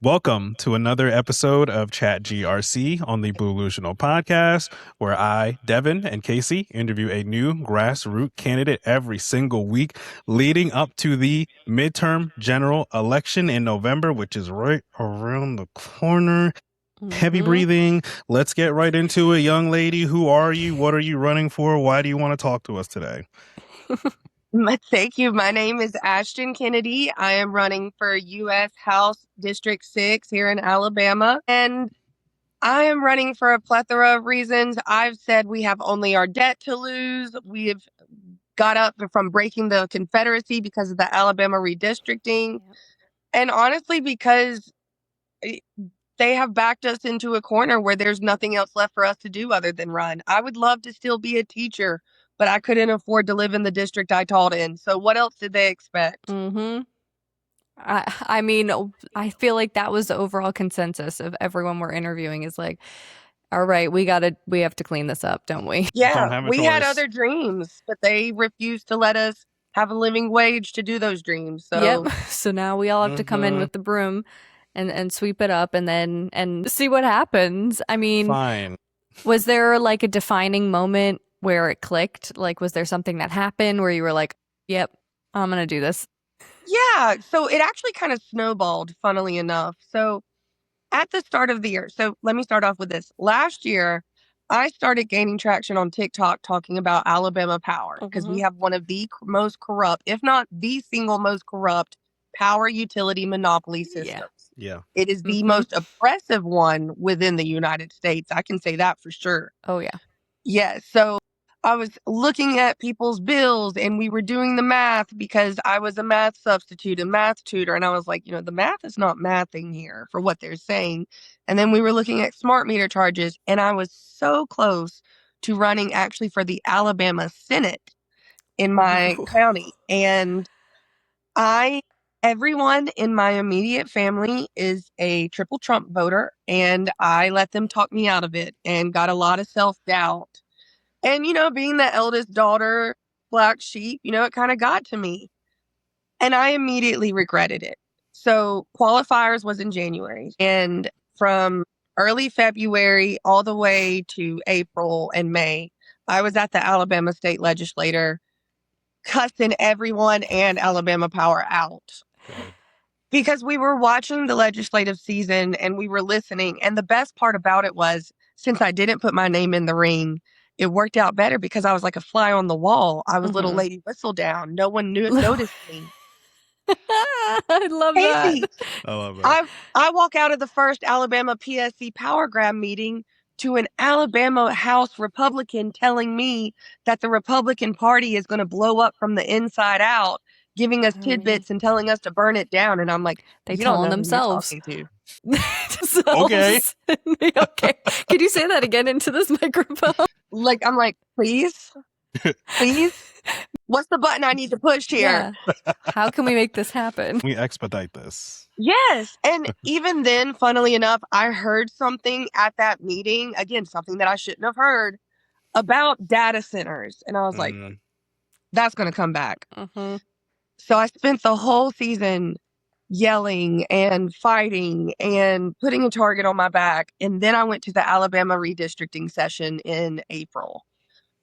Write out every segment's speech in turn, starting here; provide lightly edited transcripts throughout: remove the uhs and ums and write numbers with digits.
Welcome to another episode of Chat GRC on the Blue-Lusional podcast, where I, Devin, and Casey interview a new grassroots candidate every single week leading up to the midterm general election in November, which is right around the corner. Heavy breathing. Let's get right into it. Young lady, who are you? What are you running for? Why do you want to talk to us today? Thank you. My name is Ashtyn Kennedy. I am running for U.S. House District 6 here in Alabama. And I am running for a plethora of reasons. I've said we have only our debt to lose. We have got up from breaking the Confederacy because of the Alabama redistricting. And honestly, because they have backed us into a corner where there's nothing else left for us to do other than run. I would love to still be a teacher, but I couldn't afford to live in the district I taught in. So what else did they expect? I mean, I feel like that was the overall consensus of everyone we're interviewing is like, all right, we have to clean this up, don't we? Yeah, we had other dreams, but they refused to let us have a living wage to do those dreams. So Yep. So now we all have to come in with the broom and sweep it up and see what happens. I mean, Fine. Was there like a defining moment where it clicked? Like, was there something that happened where you were like, yep, I'm going to do this? Yeah. So it actually kind of snowballed, funnily enough. So at the start of the year, so let me start off with this. Last year, I started gaining traction on TikTok talking about Alabama power because we have one of the most corrupt, if not the single most corrupt power utility monopoly systems. Yeah. It is the most oppressive one within the United States. I can say that for sure. Oh, yeah. Yes. So I was looking at people's bills and we were doing the math because I was a math substitute, a math tutor. And I was like, the math is not mathing here for what they're saying. And then we were looking at smart meter charges. And I was so close to running actually for the Alabama Senate in my county. And everyone in my immediate family is a triple Trump voter. And I let them talk me out of it and got a lot of self-doubt. And, being the eldest daughter, black sheep, it kind of got to me. And I immediately regretted it. So qualifiers was in January. And from early February all the way to April and May, I was at the Alabama state legislature cussing everyone and Alabama Power out. Because we were watching the legislative season and we were listening. And the best part about it was, since I didn't put my name in the ring, it worked out better because I was like a fly on the wall. I was little Lady Whistledown. No one noticed me. I love that. I love it. I walk out of the first Alabama PSC Power Grab meeting to an Alabama House Republican telling me that the Republican Party is going to blow up from the inside out, giving us tidbits and telling us to burn it down. And I'm like, they telling themselves. Okay. Okay. Could you say that again into this microphone? I'm like, please? What's the button I need to push here? Yeah. How can we make this happen? We expedite this. Yes. And even then, funnily enough, I heard something at that meeting, again, something that I shouldn't have heard, about data centers. And I was like, that's going to come back. So I spent the whole season yelling and fighting and putting a target on my back. And then I went to the Alabama redistricting session in April.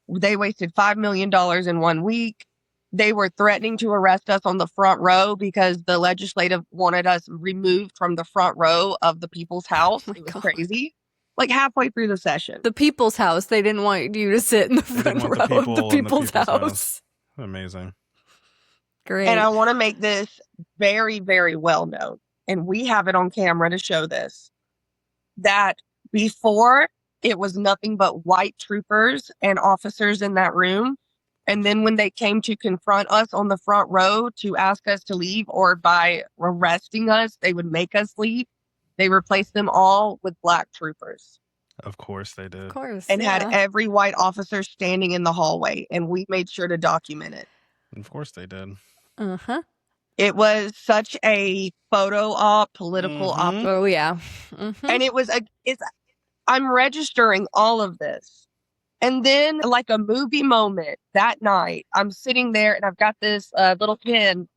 They wasted $5 million in 1 week. They were threatening to arrest us on the front row because the legislative wanted us removed from the front row of the People's House. It was crazy. Like halfway through the session. The People's House. They didn't want you to sit in the front row of the People's House. Amazing. Great. And I want to make this very, very well known. And we have it on camera to show this. That before, it was nothing but white troopers and officers in that room. And then when they came to confront us on the front row to ask us to leave, or by arresting us, they would make us leave. They replaced them all with black troopers. Of course they did. Of course. And had every white officer standing in the hallway. And we made sure to document it. Of course they did. It was such a photo op, political op. Oh, yeah. And I'm registering all of this. And then, like a movie moment that night, I'm sitting there and I've got this little pin.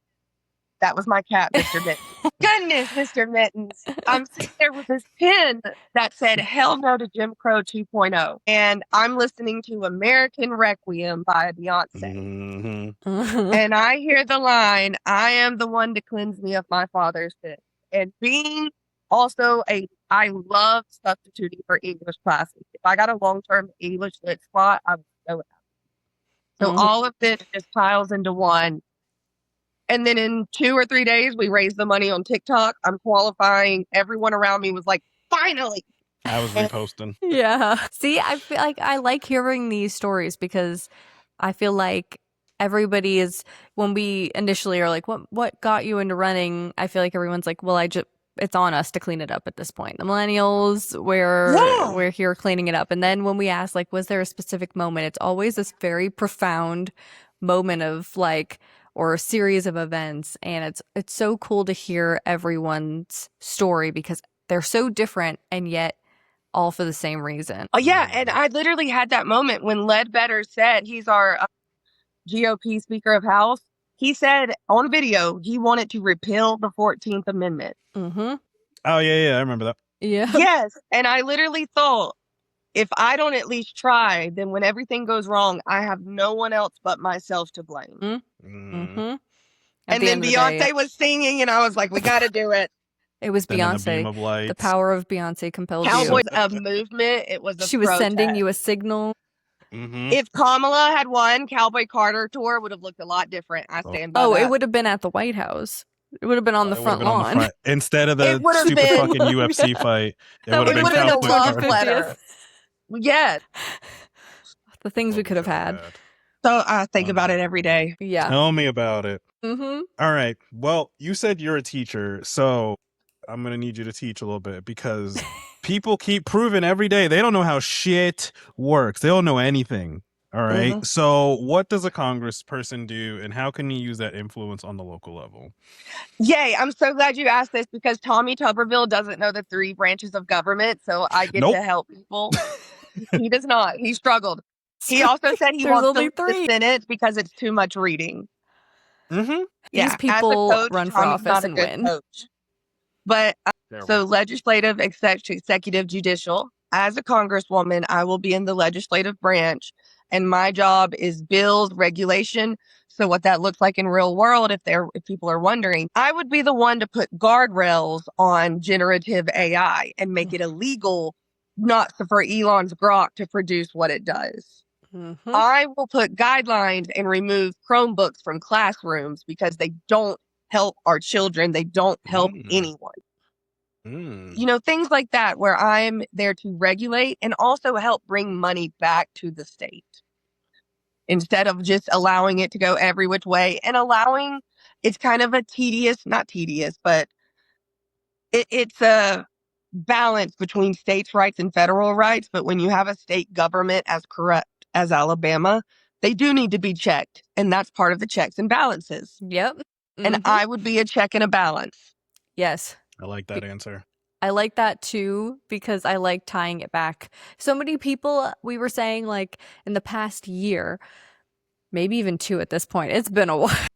That was my cat, Mr. Nick. Goodness, Mr. Mittens. I'm sitting there with this pen that said, hell no to Jim Crow 2.0. And I'm listening to American Requiem by Beyonce. And I hear the line, I am the one to cleanse me of my father's sin. And being also I love substituting for English classes. If I got a long-term English lit spot, I would go with that. So all of this just piles into one. And then in 2 or 3 days, we raised the money on TikTok. I'm qualifying. Everyone around me was like, finally. I was reposting. Yeah. See, I feel like I like hearing these stories because I feel like everybody is, when we initially are like, what got you into running? I feel like everyone's like, well, it's on us to clean it up at this point. The millennials, we're here cleaning it up. And then when we ask, like, was there a specific moment? It's always this very profound moment of like, or a series of events. And it's so cool to hear everyone's story because they're so different and yet all for the same reason. Oh, yeah. And I literally had that moment when Ledbetter said, he's our GOP Speaker of House. He said on video he wanted to repeal the 14th Amendment. Mm-hmm. Oh, yeah, I remember that. Yeah. Yes. And I literally thought, if I don't at least try, then when everything goes wrong, I have no one else but myself to blame. Mm-hmm. And then Beyonce was singing, and I was like, we got to do it. It was Beyonce. The power of Beyonce compelled you. Cowboys of movement. It was She was sending you a signal. If Kamala had won, Cowboy Carter tour would have looked a lot different. I stand by that. It would have been at the White House. It would have been on the front lawn. Instead of the stupid fucking UFC fight, it would have been a love letter. Yes. The things we could have had. So I think about it every day. Yeah. Tell me about it. Mm-hmm. All right. Well, you said you're a teacher, so I'm going to need you to teach a little bit because people keep proving every day they don't know how shit works. They don't know anything. All right. So what does a congressperson do and how can you use that influence on the local level? Yay. I'm so glad you asked this because Tommy Tuberville doesn't know the 3 branches of government. So I get to help people. He does not. He struggled. He also said he wants to leave the Senate because it's too much reading. Mm-hmm. Yeah, these people coach, run for Tommy's office and win. Coach. But so legislative, executive, judicial. As a congresswoman, I will be in the legislative branch, and my job is bills, regulation. So what that looks like in real world, if people are wondering, I would be the one to put guardrails on generative AI and make it illegal, not for Elon's Grok to produce what it does. I will put guidelines and remove Chromebooks from classrooms because they don't help our children. They don't help anyone. You know, things like that where I'm there to regulate and also help bring money back to the state instead of just allowing it to go every which way and allowing, it's kind of a not tedious, but it's a balance between states' rights and federal rights. But when you have a state government as corrupt as Alabama, they do need to be checked. And that's part of the checks and balances. Yep. And I would be a check and a balance. Yes. I like that answer. I like that too, because I like tying it back. So many people, we were saying like in the past year, maybe even 2 at this point, it's been a while.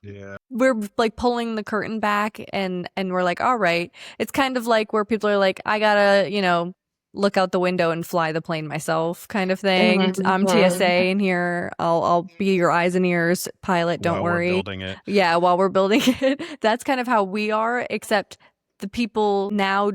Yeah. We're like pulling the curtain back and we're like, all right. It's kind of like where people are like, I gotta, look out the window and fly the plane myself kind of thing. I'm TSA in here. I'll be your eyes and ears pilot. Don't worry. While we're building it. Yeah, while we're building it. That's kind of how we are, except the people now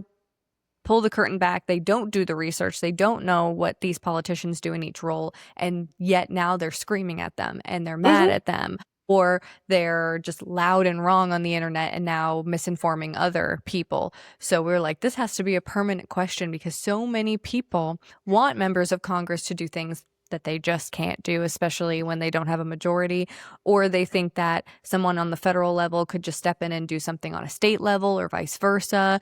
pull the curtain back. They don't do the research. They don't know what these politicians do in each role. And yet now they're screaming at them and they're mad at them. Or they're just loud and wrong on the internet and now misinforming other people. So we're like, this has to be a permanent question because so many people want members of Congress to do things that they just can't do, especially when they don't have a majority, or they think that someone on the federal level could just step in and do something on a state level or vice versa.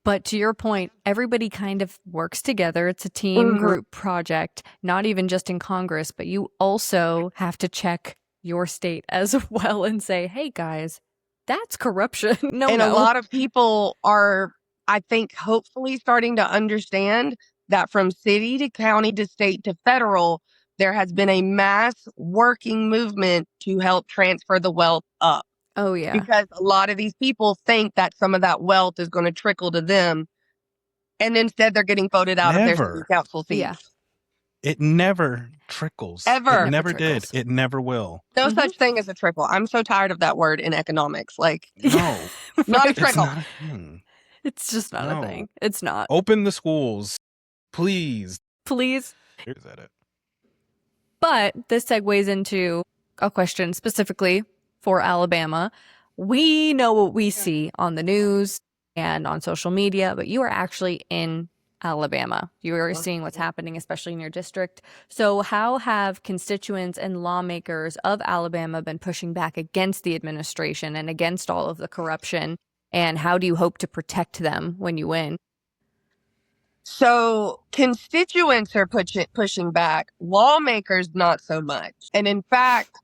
But to your point, everybody kind of works together. It's a team group project, not even just in Congress, but you also have to check your state as well and say, hey guys, that's corruption. A lot of people are, I think, hopefully starting to understand that from city to county to state to federal, there has been a mass working movement to help transfer the wealth up. Oh, yeah. Because a lot of these people think that some of that wealth is going to trickle to them. And instead they're getting voted out of their city council seats. Yeah. It never trickles. Ever. It never did. trickles. It never will. No such thing as a trickle. I'm so tired of that word in economics. Like, No. not a It's trickle. not. It's just not a No. thing. It's not. Open the schools. Please. Please. Is that it? But this segues into a question specifically for Alabama. We know what we see on the news and on social media, but you are actually in Alabama. You are seeing what's happening, especially in your district. So how have constituents and lawmakers of Alabama been pushing back against the administration and against all of the corruption? And how do you hope to protect them when you win? So constituents are pushing back, lawmakers not so much. And in fact,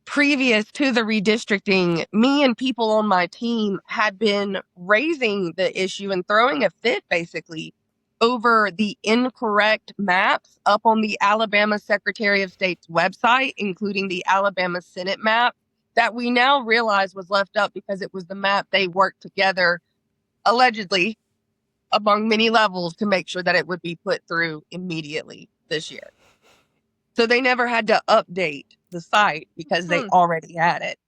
previous to the redistricting, me and people on my team had been raising the issue and throwing a fit basically over the incorrect maps up on the Alabama Secretary of State's website, including the Alabama Senate map that we now realize was left up because it was the map they worked together allegedly among many levels to make sure that it would be put through immediately this year. So they never had to update the site because they already had it.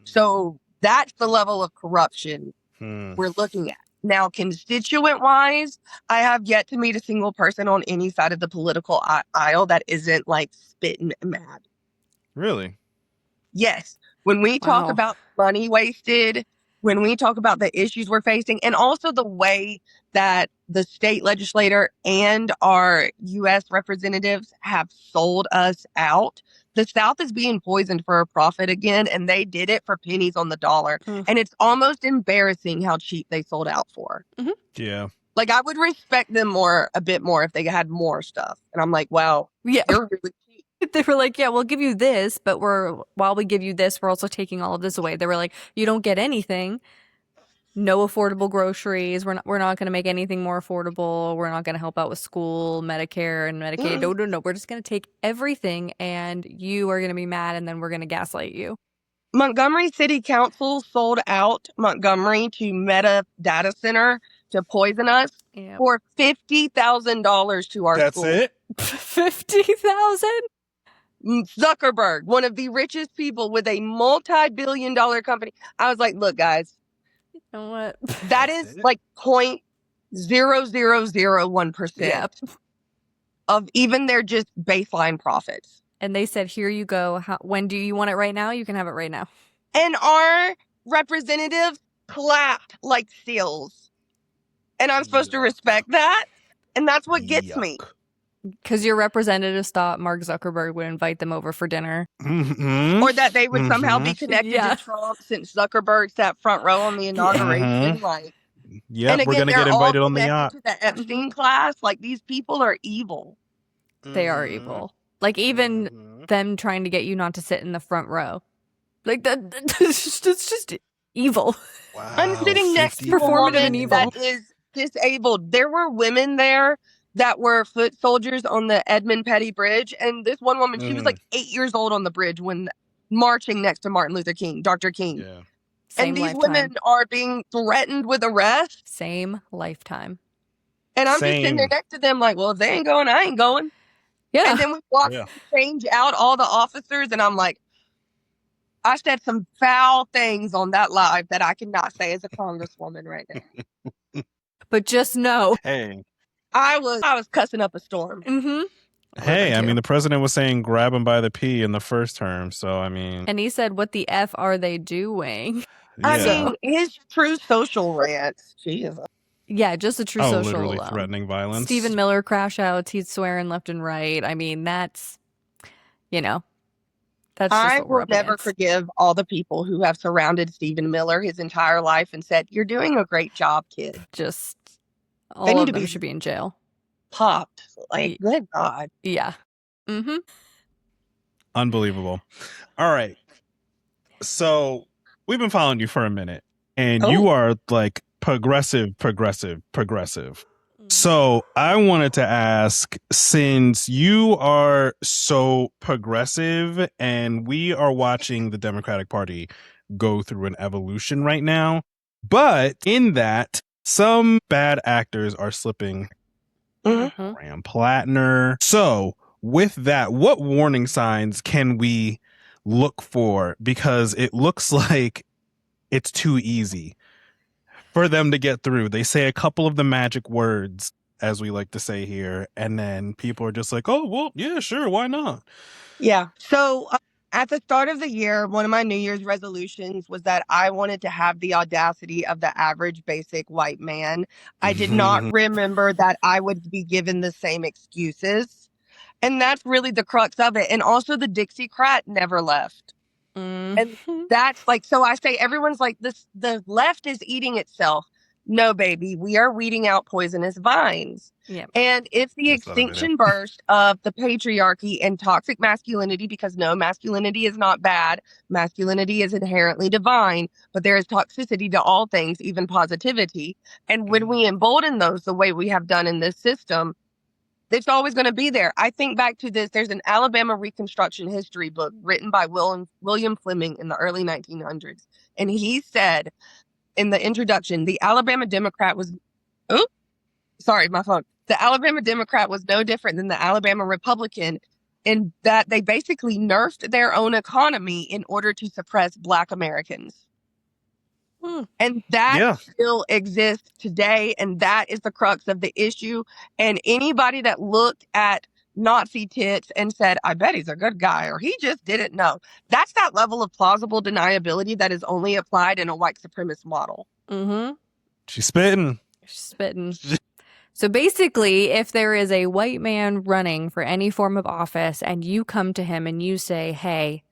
So that's the level of corruption we're looking at. Now, constituent-wise, I have yet to meet a single person on any side of the political aisle that isn't like spitting mad. Really? Yes. When we talk Wow. about money wasted, when we talk about the issues we're facing, and also the way that the state legislator and our U.S. representatives have sold us out, the South is being poisoned for a profit again, and they did it for pennies on the dollar. And it's almost embarrassing how cheap they sold out for. Yeah. Like, I would respect them a bit more if they had more stuff. And I'm like, wow, Yeah. they're really cheap. They were like, yeah, we'll give you this, but while we give you this, we're also taking all of this away. They were like, you don't get anything. No affordable groceries. We're not going to make anything more affordable. We're not going to help out with school, Medicare, and Medicaid. No. We're just going to take everything, and you are going to be mad, and then we're going to gaslight you. Montgomery City Council sold out Montgomery to Meta Data Center to poison us for $50,000 to our school. That's it? 50,000? Zuckerberg, one of the richest people with a multi-billion-dollar company. I was like, look, guys, you know what? That is like 0.0001% of even their just baseline profits. And they said, here you go. When do you want it right now? You can have it right now. And our representatives clapped like seals. And I'm supposed to respect that? And that's what gets me. Because your representatives thought Mark Zuckerberg would invite them over for dinner. Or that they would somehow be connected to Trump since Zuckerberg sat front row on the inauguration. Like, yeah, we're going to get invited on the yacht. To the Epstein class. Like, these people are evil. They are evil. Like, even them trying to get you not to sit in the front row. Like, it's just evil. Wow, I'm sitting next to a woman that is disabled. There were women there that were foot soldiers on the Edmund Petty Bridge. And this one woman, she was like 8 years old on the bridge when marching next to Martin Luther King, Dr. King. Yeah. And these women are being threatened with arrest. Same lifetime. And I'm just sitting there next to them like, well, if they ain't going, I ain't going. Yeah. And then we walk change out all the officers. And I'm like, I said some foul things on that live that I cannot say as a congresswoman right now. But just know. Hey. I was cussing up a storm. Hey, I mean, the president was saying grab him by the P in the first term. So, I mean. And he said, what the F are they doing? I mean, his true social rants. Jesus. Yeah, just a true social literally alone. Threatening violence. Stephen Miller crash outs. He's swearing left and right. I mean, that's, that's just I what we're will up never against. forgive all the people who have surrounded Stephen Miller his entire life and said, you're doing a great job, kid. Just all of them should be in jail. Popped. Like, good God. Yeah. Unbelievable. All right. So we've been following you for a minute, and you are like progressive. So I wanted to ask, since you are so progressive and we are watching the Democratic Party go through an evolution right now. But in that, some bad actors are slipping. Graham Plattner. So with that, what warning signs can we look for? Because it looks like it's too easy for them to get through. They say a couple of the magic words, as we like to say here, and then people are just like, oh, well, yeah, sure, why not? Yeah. So at the start of the year, one of my New Year's resolutions was that I wanted to have the audacity of the average basic white man. I did not remember that I would be given the same excuses. And that's really the crux of it. And also the Dixiecrat never left. And that's like, so I say everyone's like, the left is eating itself. No, baby, we are weeding out poisonous vines. Yep. And if the extinction burst of the patriarchy and toxic masculinity, because no, masculinity is not bad. Masculinity is inherently divine, but there is toxicity to all things, even positivity. And when we embolden those the way we have done in this system, it's always going to be there. I think back to this. There's an Alabama Reconstruction history book written by William Fleming in the early 1900s. And he said in the introduction, the Alabama Democrat was, The Alabama Democrat was no different than the Alabama Republican in that they basically nerfed their own economy in order to suppress Black Americans. And that still exists today. And that is the crux of the issue. And anybody that looked at Nazi tits and said, I bet he's a good guy, or he just didn't know. That's that level of plausible deniability that is only applied in a white supremacist model. She's spitting. So basically, if there is a white man running for any form of office and you come to him and you say, hey,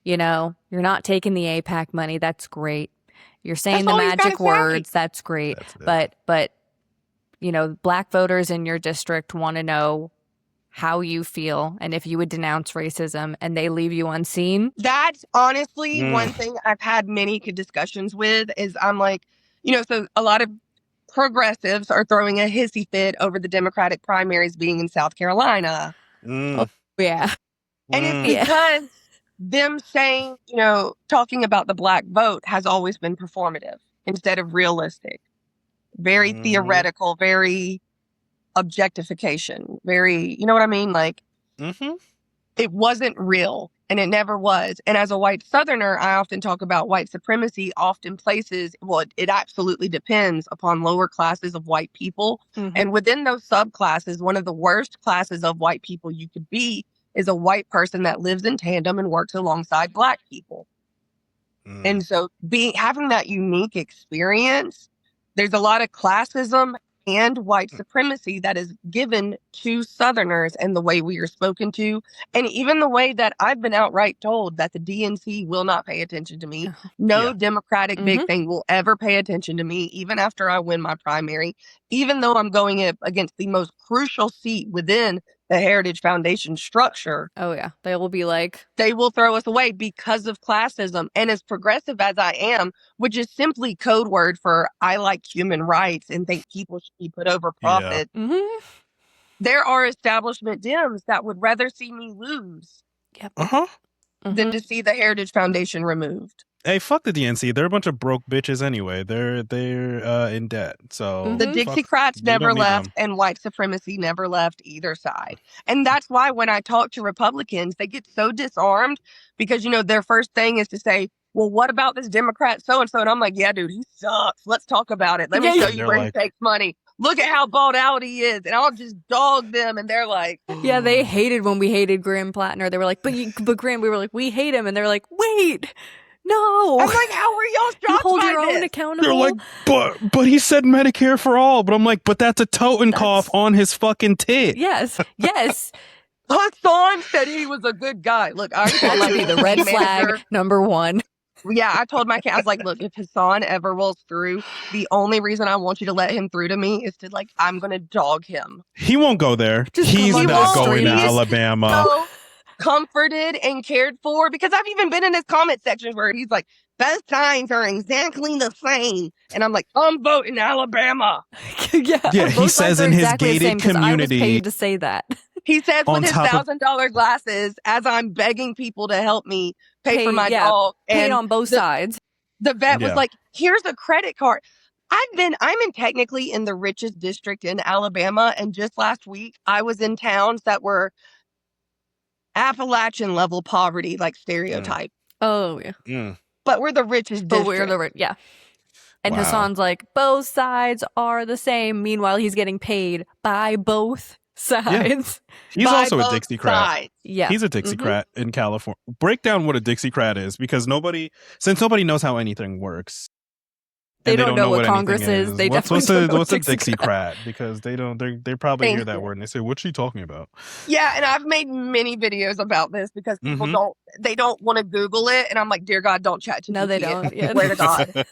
you know, you're not taking the AIPAC money. That's great. You're saying the magic words. That's great. But, you know, Black voters in your district want to know how you feel and if you would denounce racism, and they leave you unseen. That's honestly one thing I've had many discussions with is I'm like, you know, so a lot of progressives are throwing a hissy fit over the Democratic primaries being in South Carolina. Oh, yeah. And it's because them saying, you know, talking about the Black vote has always been performative instead of realistic. Very theoretical, very objectification, very, you know what I mean? Like, it wasn't real, and it never was. And as a white Southerner, I often talk about white supremacy often places, well, it absolutely depends upon lower classes of white people. And within those subclasses, one of the worst classes of white people you could be is a white person that lives in tandem and works alongside Black people. And so having that unique experience, there's a lot of classism and white supremacy that is given to Southerners and the way we are spoken to, and even the way that I've been outright told that the DNC will not pay attention to me. No Democratic big thing will ever pay attention to me, even after I win my primary, even though I'm going up against the most crucial seat within the Heritage Foundation structure. Oh, yeah. They will be like, they will throw us away because of classism. And as progressive as I am, which is simply code word for I like human rights and think people should be put over profit, there are establishment Dems that would rather see me lose than to see the Heritage Foundation removed. Hey, fuck the DNC. They're a bunch of broke bitches anyway. They're in debt. So the Dixiecrats never left, and white supremacy never left either side. And that's why when I talk to Republicans, they get so disarmed because, you know, their first thing is to say, well, what about this Democrat so-and-so? And I'm like, yeah, dude, he sucks. Let's talk about it. Let me show you where he takes money. Look at how balled out he is. And I'll just dog them. And they're like, yeah, they hated when we hated Graham Plattner. They were like, but Graham, we were like, we hate him. And they're like, wait. No. I'm like, how are y'all shocked? You hold your own accountable. They're like, but he said Medicare for all. But I'm like, but that's a totem cough on his fucking tit. Yes. Hassan said he was a good guy. Look, I that should be the red flag number one. Yeah, I told my cat, I was like, look, if Hassan ever rolls through, the only reason I want you to let him through to me is to, like, I'm going to dog him. He won't go there. He's not going to Alabama. So comforted and cared for, because I've even been in his comment sections where he's like, those signs are exactly the same. And I'm like, I'm voting Alabama. Yeah, he says in his gated community. I was paid to say that. He says with his $1,000 glasses, as I'm begging people to help me pay for my dog. Paid And on both sides. the vet was Yeah. like, here's a credit card. I'm technically in the richest district in Alabama. And just last week, I was in towns that were Appalachian level poverty, like stereotype. Oh, yeah. Mm. But we're the richest But district. we're the yeah. And Wow. Hassan's like, both sides are the same. Meanwhile, he's getting paid by both sides. He's By also a both Dixiecrat. sides. Yeah. He's a Dixiecrat in California. Break down what a Dixiecrat is, because since nobody knows how anything works. They and don't know what anything Congress is. They definitely don't know what's what a Dixiecrat. Dixiecrat? Because they probably Thank hear that you. word and they say, "What's she talking about?" Yeah, and I've made many videos about this because people don't want to Google it, and I'm like, dear God, don't chat to No, they don't. Yeah. Swear to God.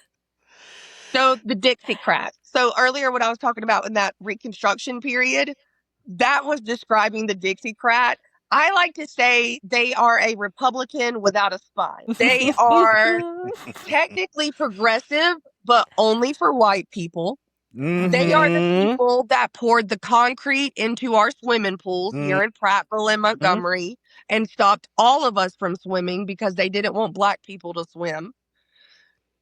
So the Dixiecrats. So earlier, what I was talking about in that Reconstruction period, that was describing the Dixiecrat. I like to say they are a Republican without a spine. They are technically progressive, but only for white people. They are the people that poured the concrete into our swimming pools here in Prattville and Montgomery and stopped all of us from swimming because they didn't want black people to swim.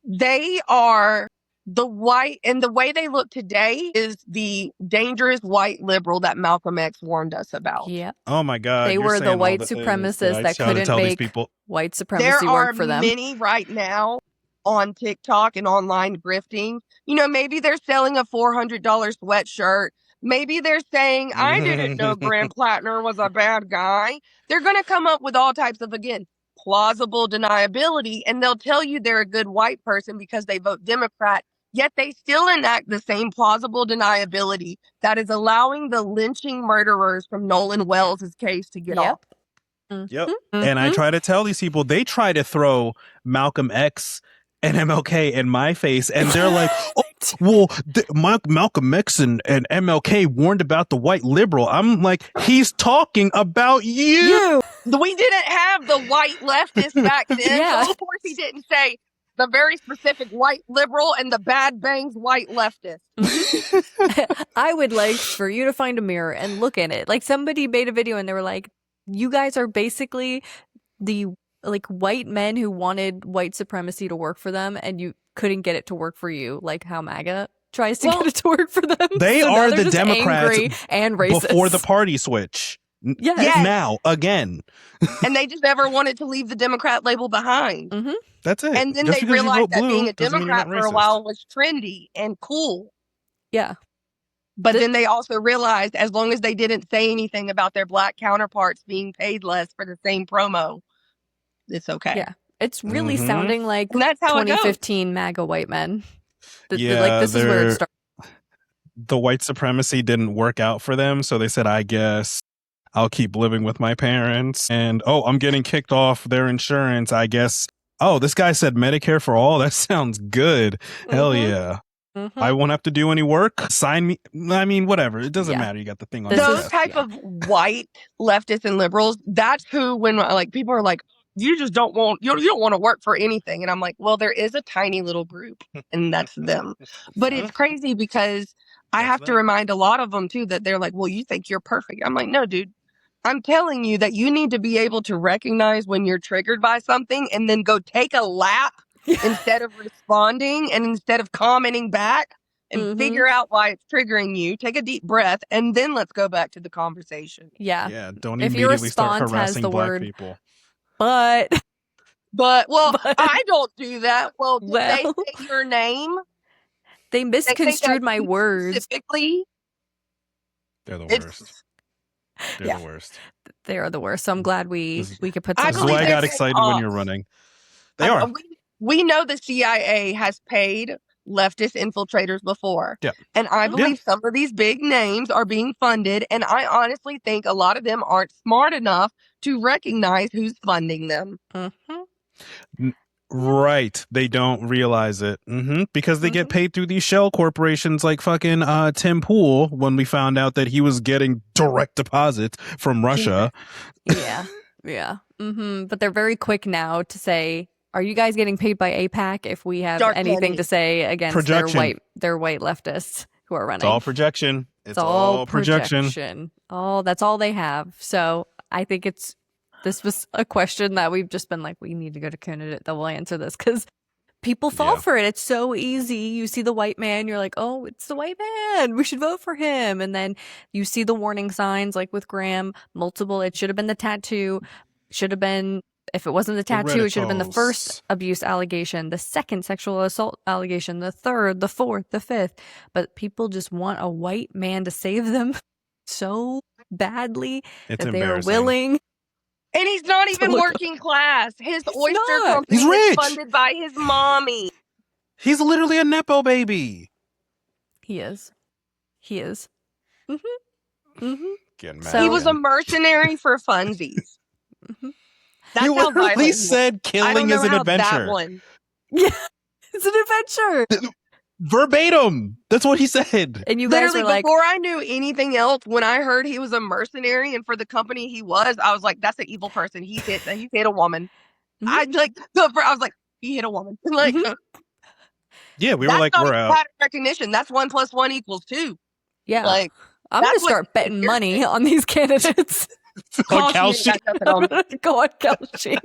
They are the white, and the way they look today is the dangerous white liberal that Malcolm X warned us about. Yeah. Oh my God! They you're were the saying all white the things supremacists I that try to couldn't tell these make people. white supremacy There work are for them. many right now on TikTok and online grifting. You know, maybe they're selling a $400 sweatshirt. Maybe they're saying, I didn't know Graham Plattner was a bad guy. They're going to come up with all types of, again, plausible deniability, and they'll tell you they're a good white person because they vote Democrat, yet they still enact the same plausible deniability that is allowing the lynching murderers from Nolan Wells' case to get off. Yep. And I try to tell these people, they try to throw Malcolm X and MLK in my face, and they're like, "Oh, well, Malcolm X and MLK warned about the white liberal." I'm like, he's talking about you. We didn't have the white leftist back then. Yeah. So of course he didn't say the very specific white liberal and the bad bangs white leftist. I would like for you to find a mirror and look in it. Like, somebody made a video and they were like, you guys are basically the white men who wanted white supremacy to work for them, and you couldn't get it to work for you, like how MAGA tries to get it to work for them. They So now are they're the just Democrats angry and racist before the party switch. Yes. Now again. And they just never wanted to leave the Democrat label behind. That's it. And then Just they because you realized vote that blue being a doesn't mean you're Democrat not for a racist. while was trendy and cool. Yeah. But then they also realized as long as they didn't say anything about their black counterparts being paid less for the same promo, it's okay. Yeah. It's really sounding like And that's how it goes. 2015 MAGA white men. Yeah, this is where it started. The white supremacy didn't work out for them, so they said, I guess I'll keep living with my parents. And, I'm getting kicked off their insurance, I guess. Oh, this guy said Medicare for all? That sounds good. Hell yeah. I won't have to do any work. Sign me. I mean, whatever. It doesn't matter. You got the thing on Those your type of white leftists and liberals, that's who, when people are like, you just don't want, you don't want to work for anything. And I'm like, well, there is a tiny little group and that's them. But it's crazy because I have to remind a lot of them too, that they're like, well, you think you're perfect. I'm like, no, dude, I'm telling you that you need to be able to recognize when you're triggered by something and then go take a lap instead of responding and instead of commenting back and figure out why it's triggering you. Take a deep breath and then let's go back to the conversation. Yeah. Yeah. Don't If your immediately start response has harassing the black word, people. But I don't do that. Well, did they say your name? They misconstrued my words. Specifically. They're the worst. They're the worst. They are the worst. So I'm glad we could put This is some why I got excited when you're running. They are. We know the CIA has paid leftist infiltrators before. Yeah. And I believe some of these big names are being funded. And I honestly think a lot of them aren't smart enough to recognize who's funding them. Right. They don't realize it. Because they get paid through these shell corporations like fucking Tim Pool, when we found out that he was getting direct deposits from Russia. Yeah. But they're very quick now to say, are you guys getting paid by AIPAC if we have anything to say against their white leftists who are running? It's all projection. It's all projection. That's all they have. So I think it's This was a question that we've just been like, we need to go to candidate that will answer this because people fall for it. It's so easy. You see the white man, you're like, oh, it's the white man. We should vote for him. And then you see the warning signs, like with Graham, multiple. It should have been the tattoo. Should have been, if it wasn't the tattoo, it should have been the first abuse allegation, the second sexual assault allegation, the third, the fourth, the fifth. But people just want a white man to save them so badly that they are willing. And he's not even working class. His oyster company is funded by his mommy. He's literally a Nepo baby. He is. Mm-hmm. So, he was a mercenary for funsies. That's he literally said killing is an adventure. That one. Yeah, it's an adventure. Verbatim. That's what he said. And you guys literally, were like, before I knew anything else, when I heard he was a mercenary and for the company he was, I was like, that's an evil person. He hit a woman. Mm-hmm. I was like, he hit a woman. Like, yeah, we were like, we're out. Pattern recognition. That's 1 + 1 = 2. Yeah. Like, I'm going to start betting money on these candidates. On Kalshi. Go on Kalshi.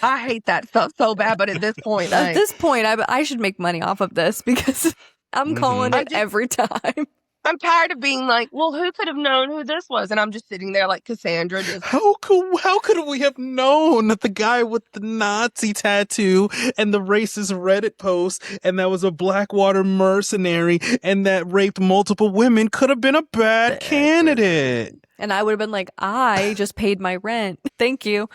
I hate that stuff so bad, but at this point, I should make money off of this because I'm calling it every time. I'm tired of being like, well, who could have known who this was? And I'm just sitting there like Cassandra. How could we have known that the guy with the Nazi tattoo and the racist Reddit post and that was a Blackwater mercenary and that raped multiple women could have been a bad candidate? And I would have been like, I just paid my rent. Thank you.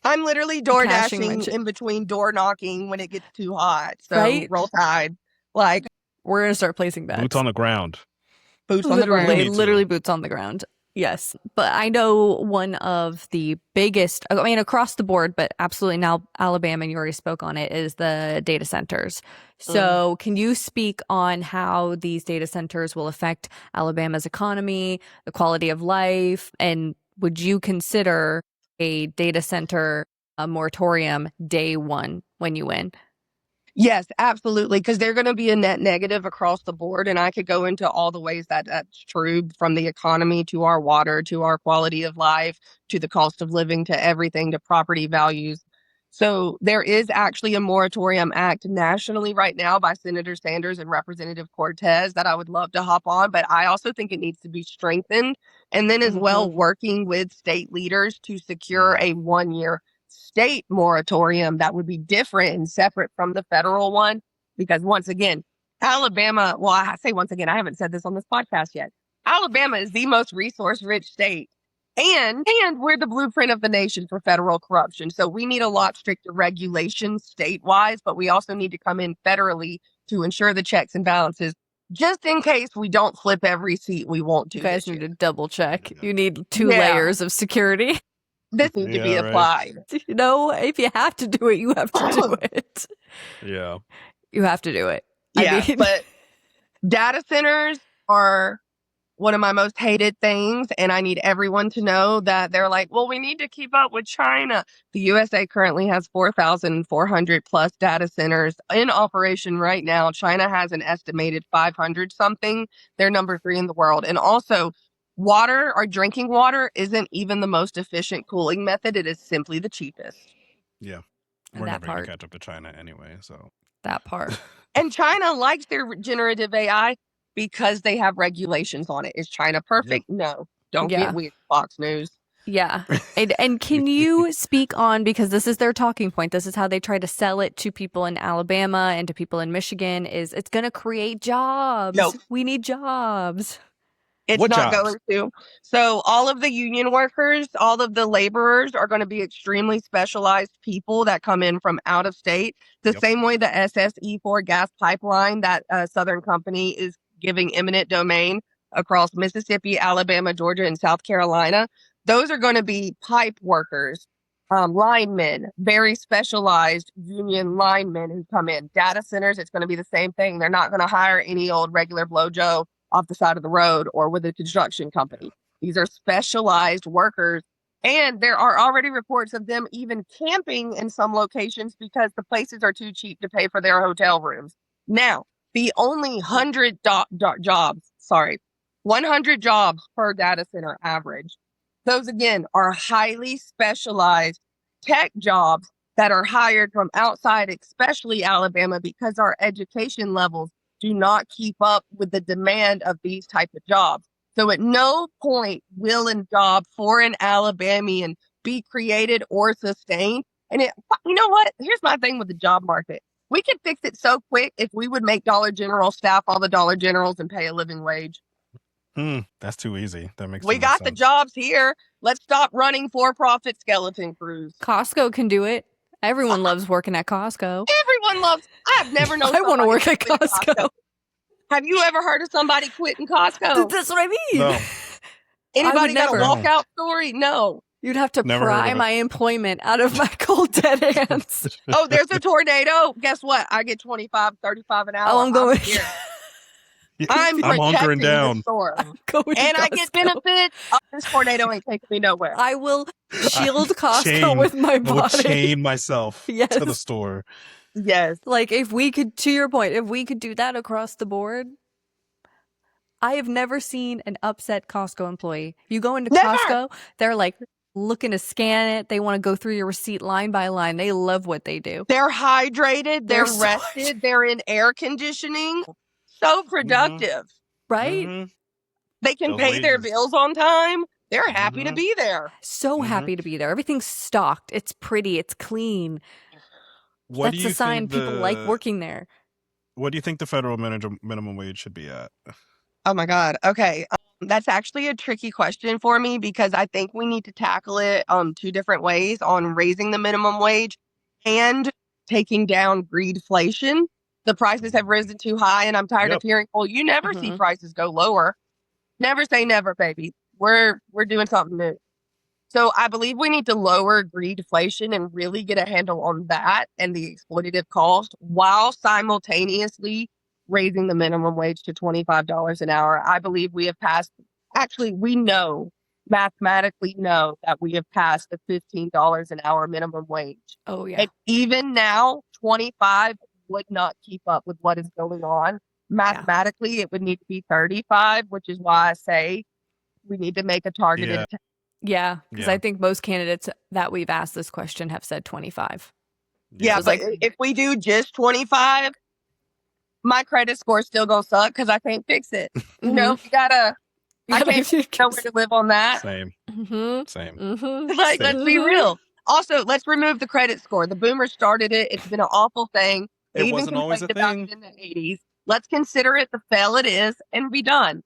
I'm literally door dashing in between door knocking when it gets too hot. So roll tide. Like, we're going to start placing bets. Boots on the ground. Boots on the ground. Literally boots on the ground. Yes. But I know one of the biggest, I mean, across the board, but absolutely now Alabama, and you already spoke on it, is the data centers. So can you speak on how these data centers will affect Alabama's economy, the quality of life, and would you consider a data center a moratorium day one when you win? Yes, absolutely, because they're going to be a net negative across the board, and I could go into all the ways that that's true, from the economy to our water, to our quality of life, to the cost of living, to everything, to property values. So there is actually a moratorium act nationally right now by Senator Sanders and Representative Cortez that I would love to hop on, but I also think it needs to be strengthened, and then as well working with state leaders to secure a 1-year state moratorium that would be different and separate from the federal one. Because once again, Alabama, well, I say once again, I haven't said this on this podcast yet. Alabama is the most resource-rich state. And we're the blueprint of the nation for federal corruption. So we need a lot stricter regulations state-wise, but we also need to come in federally to ensure the checks and balances, just in case we don't flip every seat we want to. You guys need to double check. You need 2 layers of security. This needs to be applied. You know, if you have to do it, you have to do it. Yeah. You have to do it. Yeah, but data centers are one of my most hated things, and I need everyone to know that they're like, well, we need to keep up with China. The USA currently has 4,400 plus data centers in operation right now. China has an estimated 500 something. They're number 3 in the world. And also, water, or drinking water, isn't even the most efficient cooling method. It is simply the cheapest. Yeah. We're never going to catch up to China anyway, so. That part. And China likes their generative AI because they have regulations on it. Is China perfect? Yeah. No. Don't get weird, Fox News. Yeah. And can you speak on, because this is their talking point, this is how they try to sell it to people in Alabama and to people in Michigan, is it's going to create jobs. Nope. We need jobs. It's what not jobs? Going to. So all of the union workers, all of the laborers are going to be extremely specialized people that come in from out of state. The same way the SSE4 gas pipeline, that Southern company, is giving eminent domain across Mississippi, Alabama, Georgia, and South Carolina. Those are going to be pipe workers, linemen, very specialized union linemen who come in. Data centers, it's going to be the same thing. They're not going to hire any old regular Blow Joe off the side of the road or with a construction company. These are specialized workers. And there are already reports of them even camping in some locations because the places are too cheap to pay for their hotel rooms. Now, the only 100 jobs per data center average. Those, again, are highly specialized tech jobs that are hired from outside, especially Alabama, because our education levels do not keep up with the demand of these type of jobs. So at no point will a job for an Alabamian be created or sustained. And you know what? Here's my thing with the job market. We could fix it so quick if we would make Dollar General staff all the Dollar Generals and pay a living wage. That's too easy. That makes We got the jobs here. Let's stop running for-profit skeleton crews. Costco can do it. Everyone loves working at Costco. Everyone loves. I've never known. I want to work at Costco. Have you ever heard of somebody quitting Costco? That's what I mean. No. Anybody got never. a walkout story? No. You'd have to Never pry my employment out of my cold dead hands. Oh, there's a tornado. Guess what? I get 25, 35 an hour. Oh, I'm going. Here. I'm hunkering down. The store. I'm going And to I get benefits. Oh, this tornado ain't taking me nowhere. I will shield Costco with my body. I will chain myself Yes. to the store. Yes. Like, if we could, to your point, if we could do that across the board, I have never seen an upset Costco employee. You go into Never. Costco, they're like looking to scan it. They want to go through your receipt line by line. They love what they do. They're hydrated. They're so rested. They're in air conditioning. So productive. Right? Mhm. They can Those pay their wages. bills on time. They're happy to Mhm. be there. So Mhm. happy to be there. Everything's stocked. It's pretty. It's clean. What That's do you a sign think people like working there. What do you think the federal minimum wage should be at? Oh my God. Okay. That's actually a tricky question for me because I think we need to tackle it two different ways on raising the minimum wage and taking down greedflation. The prices have risen too high, and I'm tired Yep. of hearing, well, you never see prices go lower. Never say never, baby. We're doing something new. So I believe we need to lower greedflation and really get a handle on that and the exploitative cost while simultaneously raising the minimum wage to $25 an hour. I believe we have passed, actually, we mathematically know that we have passed the $15 an hour minimum wage. Oh, yeah. And even now, 25 would not keep up with what is going on. Mathematically, it would need to be 35, which is why I say we need to make a targeted. Yeah, because Yeah. I think most candidates that we've asked this question have said 25. Yeah, It's but like- if we do just 25, my credit score is still gonna suck because I can't fix it. You know, you gotta. I can't know where to live on that. Same. Mm-hmm. Same. Mm-hmm. Like, Same. let's be real. Also, let's remove the credit score. The boomers started it. It's been an awful thing. They It even wasn't always a complained about thing. it in the 80s. Let's consider it the fail it is and be done.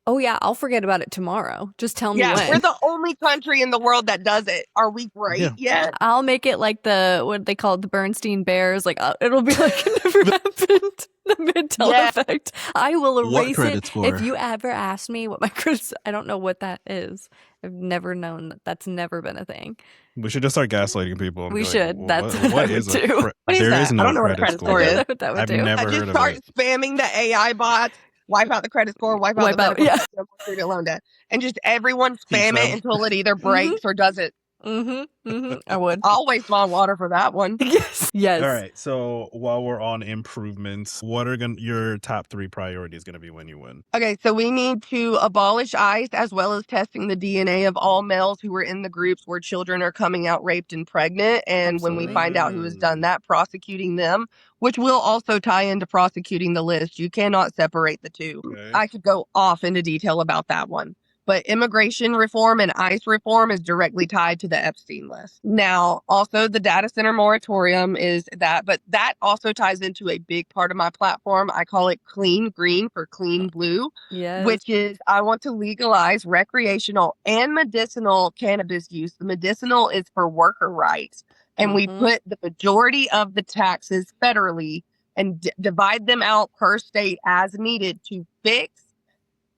Oh, yeah, I'll forget about it tomorrow. Just tell me Yeah, when. we're the only country in the world that does it. Are we great Yeah. yet? I'll make it like what they call it, the Bernstein Bears. Like, it'll be like it never happened. The Mandela Yeah. effect. I will What erase credit it. score? If you ever ask me what my credit, I don't know what that is. I've never known that. That's never been a thing. We should just start gaslighting people. And We be like, should. "Well, That's what what I is would a do. cre- What is there that? is I no don't know what a credit credit score. score I is. don't know what that would I've do. never I heard just of start it. spamming the AI bots, wipe out the credit score, wipe out Wipe the out, medical yeah. student loan debt, and just everyone spam them. it until it either breaks or doesn't. I would. I'll waste my water for that one. Yes. Yes. All right. So while we're on improvements, what are your top 3 priorities going to be when you win? Okay, so we need to abolish ICE as well as testing the DNA of all males who were in the groups where children are coming out raped and pregnant. And when we Absolutely. find out who has done that, prosecuting them, which will also tie into prosecuting the list. You cannot separate the two. Okay. I could go off into detail about that one. But immigration reform and ICE reform is directly tied to the Epstein list. Now, also the data center moratorium is that, but that also ties into a big part of my platform. I call it clean green for clean blue, Yes. which is I want to legalize recreational and medicinal cannabis use. The medicinal is for worker rights. And we Mhm. put the majority of the taxes federally and divide them out per state as needed to fix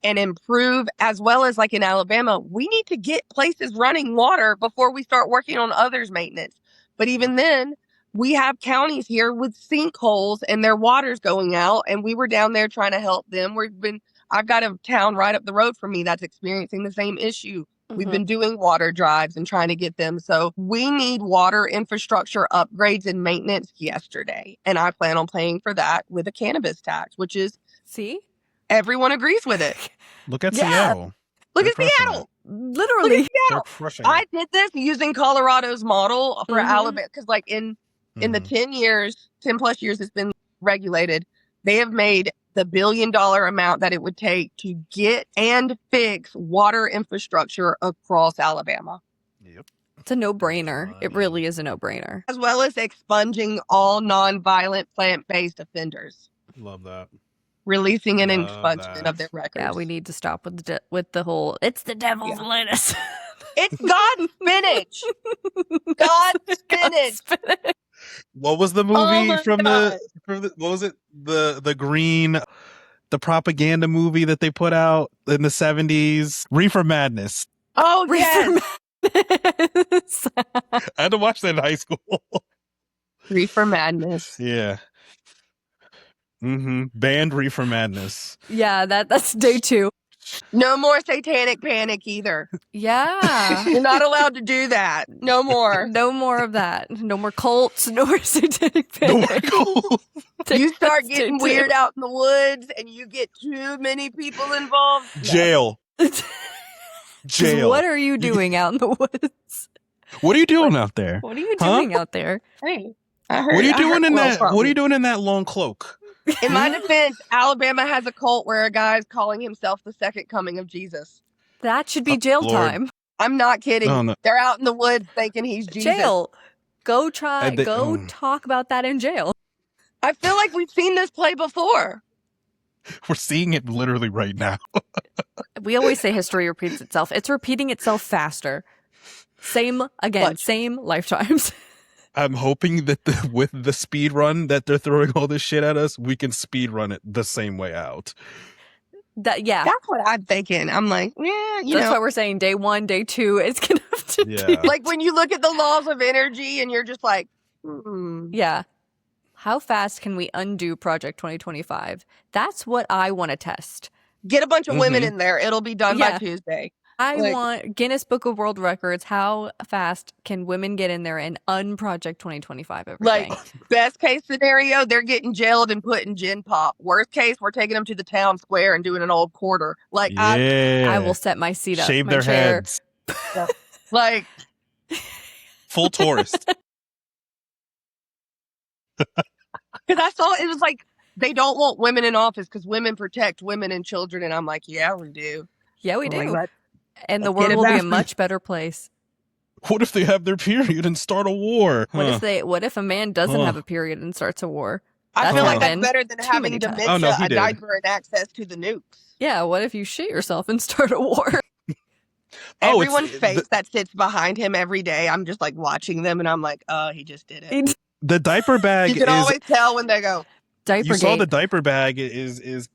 and improve, as well as like in Alabama, we need to get places running water before we start working on others' maintenance. But even then, we have counties here with sinkholes and their water's going out, and we were down there trying to help them. I've got a town right up the road from me that's experiencing the same issue. We've Mhm. been doing water drives and trying to get them. So we need water infrastructure upgrades and maintenance yesterday. And I plan on paying for that with a cannabis tax, which is See? everyone agrees with it. Look at Yeah. Seattle. Look They're at crushing Seattle. Literally. Look at They're Seattle. crushing I it. did this using Colorado's model for Alabama because, like, in the 10 plus years it's been regulated, they have made the $1 billion amount that it would take to get and fix water infrastructure across Alabama. Yep. It's a no-brainer. It really is a no-brainer. As well as expunging all nonviolent plant-based offenders. Love that. Releasing an Love expungement that. of their records. Yeah, we need to stop with the whole, it's the devil's lettuce. It's God's spinach. God's spinach. What was the Oh movie my from God. what was it? The green, the propaganda movie that they put out in the 70s? Reefer Madness. Oh, yes. I had to watch that in high school. Reefer Madness. Yeah. Banned Reefer Madness. Yeah, that's day 2. No more satanic panic either. Yeah. You're not allowed to do that. No more. No more of that. No more cults. No more satanic No more panic. gold. You start That's getting day 2. weird out in the woods and you get too many people involved. No. Jail. 'Cause Jail. what are you doing out in the woods? What are you doing out there? What are you doing out there? Hey, I heard, What are you I doing heard in well that? from What are you. you doing in that long cloak? In my defense, Alabama has a cult where a guy's calling himself the second coming of Jesus. That should be jail Lord. time. I'm not kidding. Oh, no. They're out in the woods thinking he's Jesus. Jail. Go Oh. talk about that in jail. I feel like we've seen this play before. We're seeing it literally right now. We always say history repeats itself. It's repeating itself faster. Same lifetimes. I'm hoping that with the speed run that they're throwing all this shit at us, we can speed run it the same way out. Yeah. That's what I'm thinking. I'm like, yeah, you That's know. why we're saying day 1, day 2, it's going to have to be. Like when you look at the laws of energy and you're just like, Yeah. How fast can we undo Project 2025? That's what I want to test. get a bunch of women in there. It'll be done by Tuesday. I want Guinness Book of World Records. How fast can women get in there and un-Project 2025 everything? Like, best case scenario, they're getting jailed and put in gin pop. Worst case, we're taking them to the town square and doing an old quarter. Like, I will set my seat up. Shave my their chair. heads. Like, Full tourist. because I saw it was like they don't want women in office because women protect women and children, and I'm like, yeah, we do. Yeah, we I'm do. like, And the let's get world it will be a back. much better place. What if they have their period and start a war? What if a man doesn't have a period and starts a war? I That's feel like happened that's better than too having many times. dementia, Oh, no, he a did. diaper, and access to the nukes. Yeah, what if you shit yourself and start a war? Everyone's face that sits behind him every day. I'm just like watching them, and I'm like, oh, he just did it. The diaper bag You can is. always tell when they go. Diaper You saw gate. the diaper bag is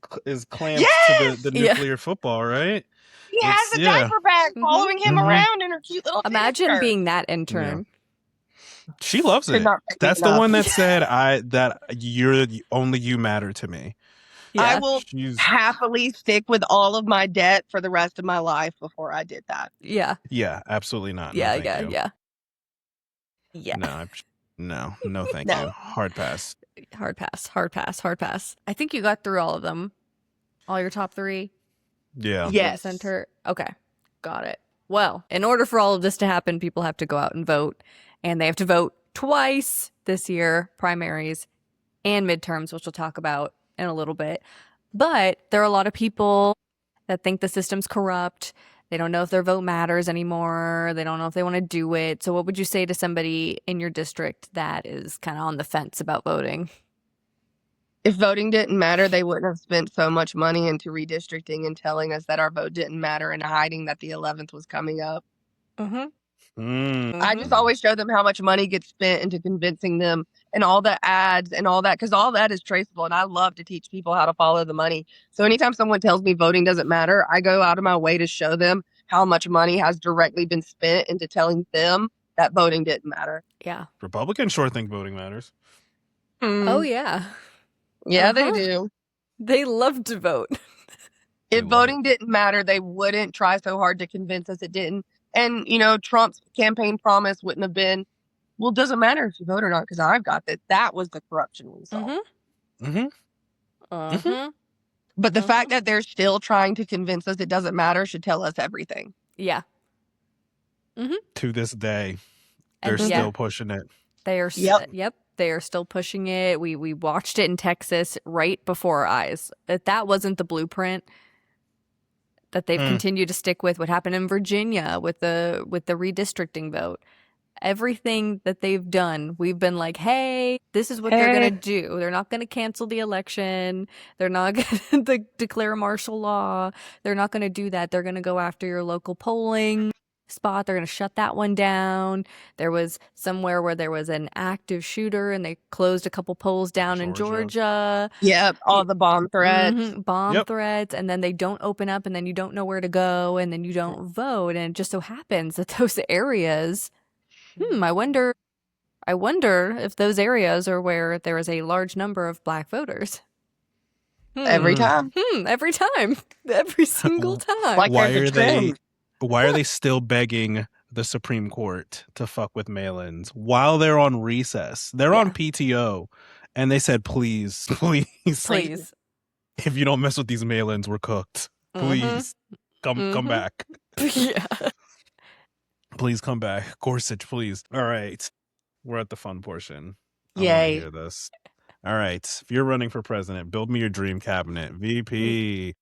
clamped Yes! to the nuclear football, right? He has a diaper bag following him around in her cute little Imagine t-shirt. being that intern. She loves Could it. not pick That's it the up. one that said that only you matter to me. I will She's happily stick with all of my debt for the rest of my life before I did that. Yeah. yeah, absolutely not. No, Yeah, thank yeah, you. yeah. Yeah. No, thank No. you. Hard pass. Hard pass, hard pass, hard pass. I think you got through all of them. All your top 3? Yeah. Yes. Center. Okay. Got it. Well, in order for all of this to happen, people have to go out and vote. And they have to vote twice this year, primaries and midterms, which we'll talk about in a little bit. But there are a lot of people that think the system's corrupt. They don't know if their vote matters anymore. They don't know if they want to do it. So what would you say to somebody in your district that is kind of on the fence about voting? If voting didn't matter, they wouldn't have spent so much money into redistricting and telling us that our vote didn't matter and hiding that the 11th was coming up. Mm-hmm. I just always show them how much money gets spent into convincing them and all the ads and all that, because all that is traceable. And I love to teach people how to follow the money. So anytime someone tells me voting doesn't matter, I go out of my way to show them how much money has directly been spent into telling them that voting didn't matter. Yeah. Republicans sure think voting matters. Oh, yeah. Yeah, they do. They love to vote. If voting didn't matter, they wouldn't try so hard to convince us it didn't. And, you know, Trump's campaign promise wouldn't have been, well, it doesn't matter if you vote or not because I've got that. That was the corruption we saw. Mm-hmm. But the fact that they're still trying to convince us it doesn't matter should tell us everything. Yeah. To this day, they're And still pushing it. They are. Yep. They are still pushing it. We watched it in Texas right before our eyes. That wasn't the blueprint that they've continued to stick with. What happened in Virginia with the redistricting vote. Everything that they've done, we've been like, hey, this is what they're going to do. They're not going to cancel the election. They're not going to declare martial law. They're not going to do that. They're going to go after your local polling spot. They're going to shut that one down. There was somewhere where there was an active shooter and they closed a couple polls down in Georgia. Yep, all the bomb threats. Bomb threats, and then they don't open up, and then you don't know where to go, and then you don't vote. And it just so happens that those areas... I wonder if those areas are where there is a large number of Black voters. Every time. Every time. Every single time. Like why are they still begging the Supreme Court to fuck with mail-ins while they're on recess? They're on PTO, and they said, please, if you don't mess with these mail-ins, we're cooked. Please, come back. Yeah. Please come back. Gorsuch, please. All right. We're at the fun portion. Yay. I want to hear this. All right. If you're running for president, build me your dream cabinet. VP,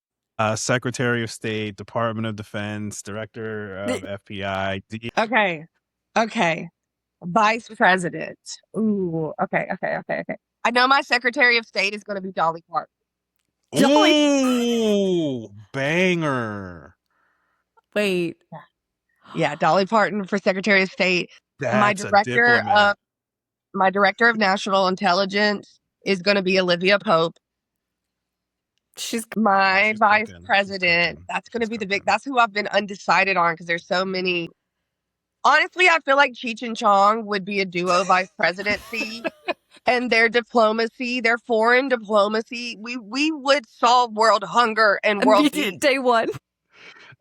Secretary of State, Department of Defense, Director of FBI. Okay. Vice President. Ooh, okay. I know my Secretary of State is going to be Dolly Parton. Ooh, banger. Wait. Yeah, Dolly Parton for Secretary of State. That's a diplomat. My director of national intelligence is going to be Olivia Pope. She's vice president. That's going to be that's who I've been undecided on because there's so many. Honestly, I feel like Cheech and Chong would be a duo vice presidency. And their diplomacy, their foreign diplomacy, we would solve world hunger and world peace. Day one.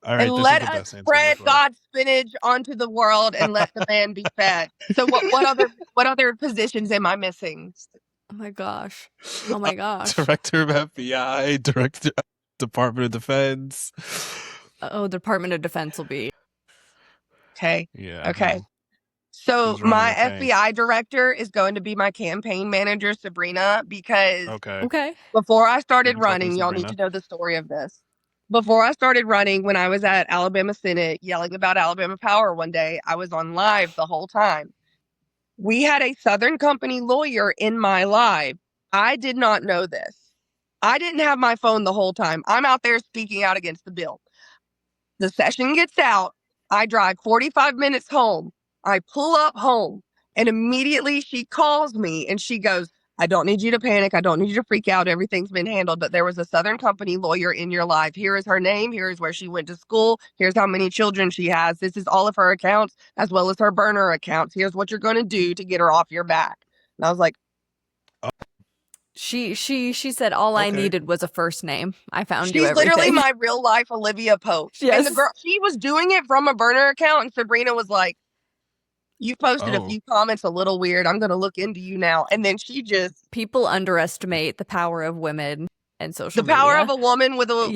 All right, and let us spread God's spinach onto the world and let the man be fed. So what other positions am I missing? Oh my gosh. Director of FBI, Director Department of Defense. Department of Defense will be. Okay. Yeah. Okay. So my FBI director is going to be my campaign manager, Sabrina, because before I started running, y'all need to know the story of this. Before I started running, when I was at Alabama Senate yelling about Alabama Power one day, I was on live the whole time. We had a Southern Company lawyer in my live. I did not know this. I didn't have my phone the whole time. I'm out there speaking out against the bill. The session gets out. I drive 45 minutes home. I pull up home and immediately she calls me and she goes, I don't need you to panic. I don't need you to freak out. Everything's been handled. But there was a Southern Company lawyer in your life. Here is her name. Here is where she went to school. Here's how many children she has. This is all of her accounts as well as her burner accounts. Here's what you're going to do to get her off your back. And I was like, She said all I needed was a first name. I found you everything. She's literally my real life Olivia Pope. Yes. And the girl, she was doing it from a burner account and Sabrina was like, you posted a few comments a little weird. I'm going to look into you now. And then she just... People underestimate the power of women and social media. The power of a woman with a...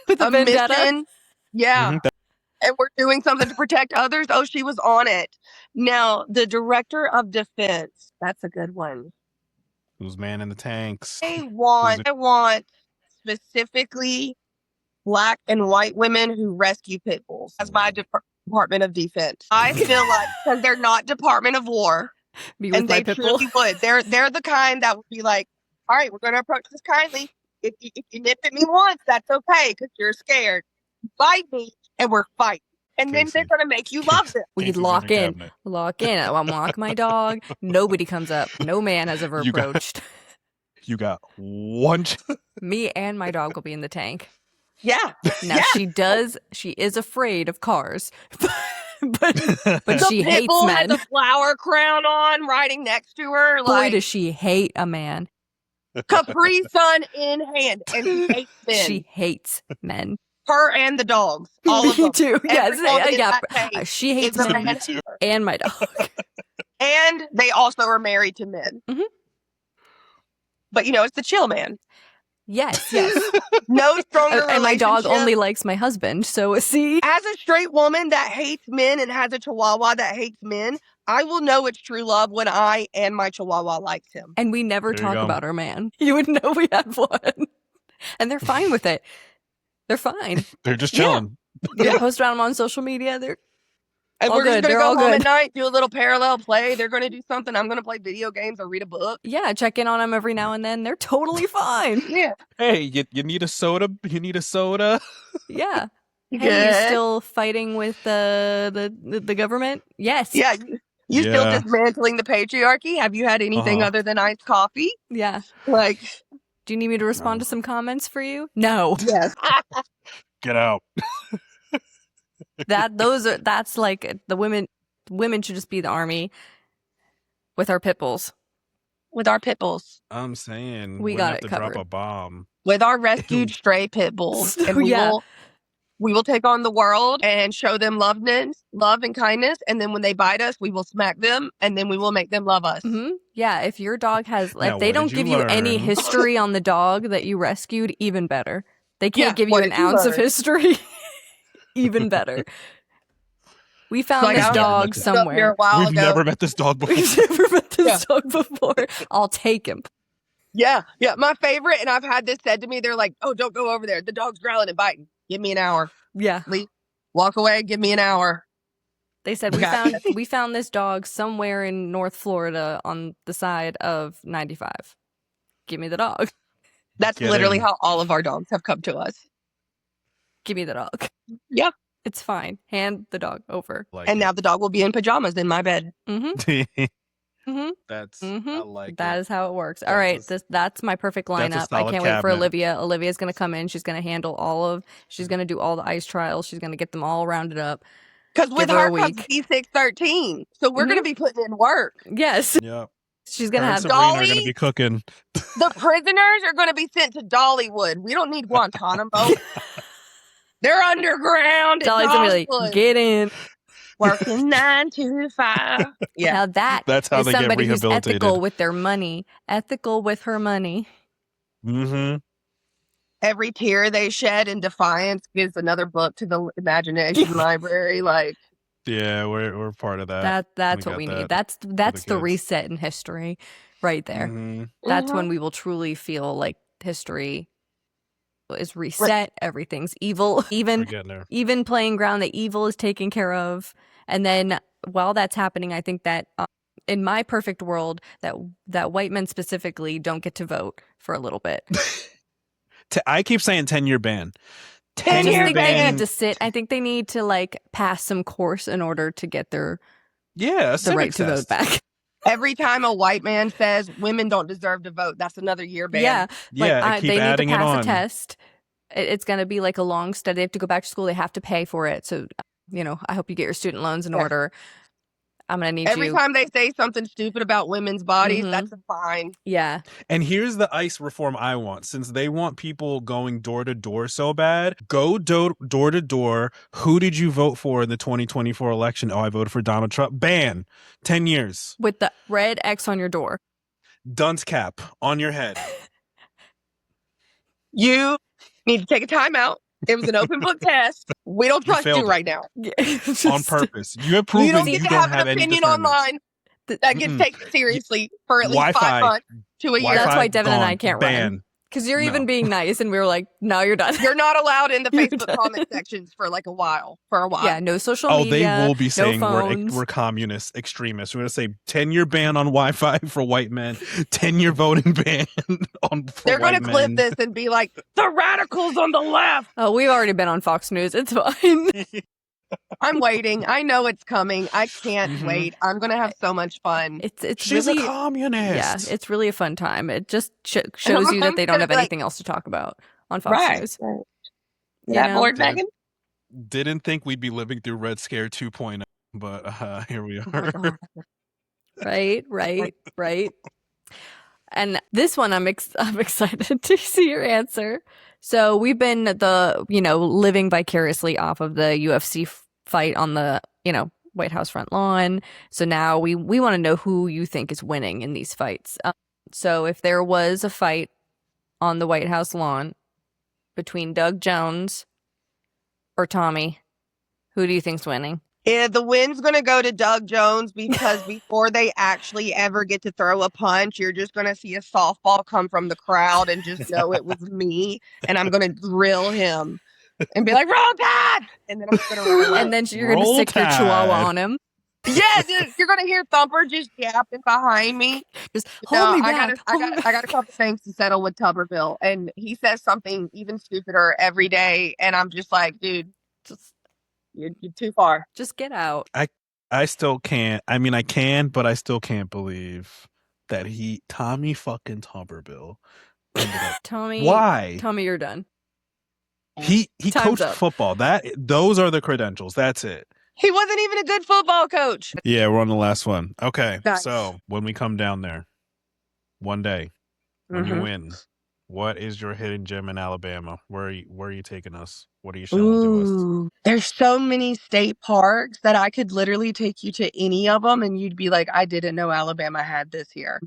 with a vendetta. Mission. Yeah. Mm-hmm. And we're doing something to protect others. Oh, she was on it. Now, the director of defense. That's a good one. Who's manning the tanks? I want specifically Black and white women who rescue pit bulls as my Department of Defense. I feel like because they're not Department of War, and they truly would. They're the kind that would be like, all right, we're going to approach this kindly. If you nip at me once, that's okay because you're scared. Bite me, and we're fighting. And then they're going to make you love them. We lock in. I walk my dog. Nobody comes up. No man has ever approached. You got one. Me and my dog will be in the tank. Yeah. Now she is afraid of cars. but she hates bull men. Has a flower crown on riding next to her. Boy, does she hate a man. Capri Sun in hand. And she hates men. She hates men. Her and the dogs. All of them. Me too. Yes. She hates men and my dog. And they also are married to men. Mm-hmm. But, it's the chill man. Yes. No stronger And my dog relationship. only likes my husband. So see, As a straight woman that hates men and has a chihuahua that hates men, I will know it's true love when I and my chihuahua likes him. and we never There you talk go. about our man. You would know we had one. And they're fine with it. They're fine. They're just Yeah. chilling. You post about them on social media. They're And all we're just good. going to They're go all home good. at night, do a little parallel play. They're going to do something. I'm going to play video games or read a book. Yeah, check in on them every now and then. They're totally fine. Yeah. Hey, you need a soda? You need a soda? Yeah. You Hey, you good? still fighting with the government? Yes. Yeah. You still Yeah. dismantling the patriarchy? Have you had anything Uh-huh. other than iced coffee? Yeah. Like, Do you need me to respond No. to some comments for you? No. yes. Get out. That's like the women should just be the army with our pit bulls. With our pit bulls. I'm saying We we're got gonna have it to covered. drop a bomb. With our rescued stray pit bulls. And Yeah. we will take on the world and show them love and kindness. And then when they bite us, we will smack them and then we will make them love us. Mm-hmm. Yeah, if your dog has, Now, if they what don't did you give you any learn? history on the dog that you rescued, even better. They can't Yeah, give you what an did you ounce of learn? history, even better. We found Like, this I dog was up here a somewhere. while We've ago. never met this dog before. We've never met this Yeah. dog before. I'll take him. Yeah. My favorite, and I've had this said to me, they're like, oh, don't go over there. The dog's growling and biting. Give me an hour. Yeah. Leave. Walk away. Give me an hour. They said Okay. we found this dog somewhere in North Florida on the side of 95. Give me the dog. That's Get literally in. how all of our dogs have come to us. Give me the dog. Yeah. It's fine. Hand the dog over. Like And now the dog will be in pajamas in my bed. Mm-hmm. Mm-hmm. That's Mm-hmm. I like That it. is how it works. That's All a right, s- that's my perfect that's a lineup. I solid can't wait for cabinet. Olivia. Olivia's gonna come in. She's gonna handle she's gonna do all the ice trials. She's gonna get them all rounded up. Because with Give her her a comes week. B613. So we're going to be putting in work. Yes, Yep. she's Her gonna and have. Sabrina are gonna Dolly? be cooking. The prisoners are going to be sent to Dollywood. We don't need Guantanamo. They're underground. at Dolly's gonna be Dollywood. like, get in. Working 9 to 5. Yeah. Now that That's how is they get somebody who's rehabilitated. ethical with their money, ethical with her money. Mm-hmm. Every tear they shed in defiance gives another book to the imagination library. Like, Yeah, we're part of that. That's we what got we that need. That's the kids. reset in history, right there. Mhm. That's Mhm. when we will truly feel like history is reset. Everything's evil. We're Even getting there. even playing ground, the evil is taken care of. And then while that's happening, I think that in my perfect world, that white men specifically don't get to vote for a little bit. I keep saying 10-year ban. I just 10-year think they ban. need to sit. I think they need to like pass some course in order to get Yeah, the right to vote back. Every time a white man says women don't deserve to vote, that's another year ban. Yeah, Yeah, like keep they need to adding it pass a on. test. It's going to be like a long study. They have to go back to school. They have to pay for it. So, I hope you get your student loans in Yeah. order. I'm going to need Every you. time they say something stupid about women's bodies, Mhm. that's a fine. Yeah. And here's the ICE reform I want. Since they want people going door to door so bad, go door to door. Who did you vote for in the 2024 election? Oh, I voted for Donald Trump. Ban. 10 years. With the red X on your door. Dunce cap on your head. You need to take a time out. It was an open book test. We don't You trust failed you it. right now. On purpose. You have proven You don't you get don't to have an any opinion discernment. online that gets Mm-mm. taken seriously for at least Wi-Fi. 5 months to a year. That's Wi-Fi why Devin and I gone. can't Ban. run. Because you're No. even being nice. And we were like, no, you're done. You're not allowed in the You're Facebook done. comment sections for like a while. Yeah, no social Oh, media. they will be saying no phones. we're communists, extremists. We're going to say 10-year ban on Wi-Fi for white men, 10-year voting ban for They're white going to clip men. this and be like, the radicals on the left. Oh, we've already been on Fox News. It's fine. I'm waiting. I know it's coming. I can't Mhm. wait. I'm going to have so much fun. It's She's really a communist. yeah, it's really a fun time. It just shows you that they don't gonna have be like- anything else to talk about on Fox News. Right. You That know? bored, Did- Megan? Didn't think we'd be living through Red Scare 2.0, but here we Oh my are. God. Right. And this one, I'm excited to see your answer. So we've been living vicariously off of the UFC fight on the White House front lawn. So now we want to know who you think is winning in these fights. So if there was a fight on the White House lawn between Doug Jones or Tommy, who do you think's winning? Yeah, the win's going to go to Doug Jones because before they actually ever get to throw a punch, you're just going to see a softball come from the crowd and just know it was me. And I'm going to drill him and be like, roll tide! And then I'm just going to run away. And then you're going to stick your chihuahua on him. Yeah, dude, you're going to hear Thumper just yapping behind me. Just hold me back. I got a couple things to settle with Tuberville. And he says something even stupider every day. And I'm just like, dude, you're too far. Just get out. I still can't. I mean, I can, but I still can't believe that Tommy fucking Tuberville. Tommy. Why? Tommy, you're done. He coached up. football. Those are the credentials. That's it. He wasn't even a good football coach. Yeah, we're on the last one. Okay. Nice. So when we come down there one day, when you win, what is your hidden gem in Alabama? Where are you taking us? What are you showing to us? There's so many state parks that I could literally take you to any of them and you'd be like, I didn't know Alabama had this here.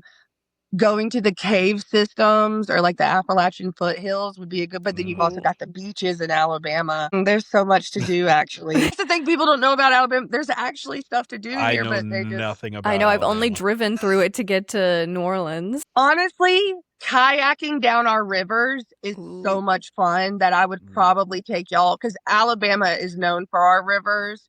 Going to the cave systems or like the Appalachian foothills would be a good, but then you've also got the beaches in Alabama. There's so much to do, actually. That's the thing people don't know about Alabama. There's actually stuff to do here, but they just... nothing about I know, Alabama. I've only driven through it to get to New Orleans. Honestly, kayaking down our rivers is so much fun that I would probably take y'all, because Alabama is known for our rivers.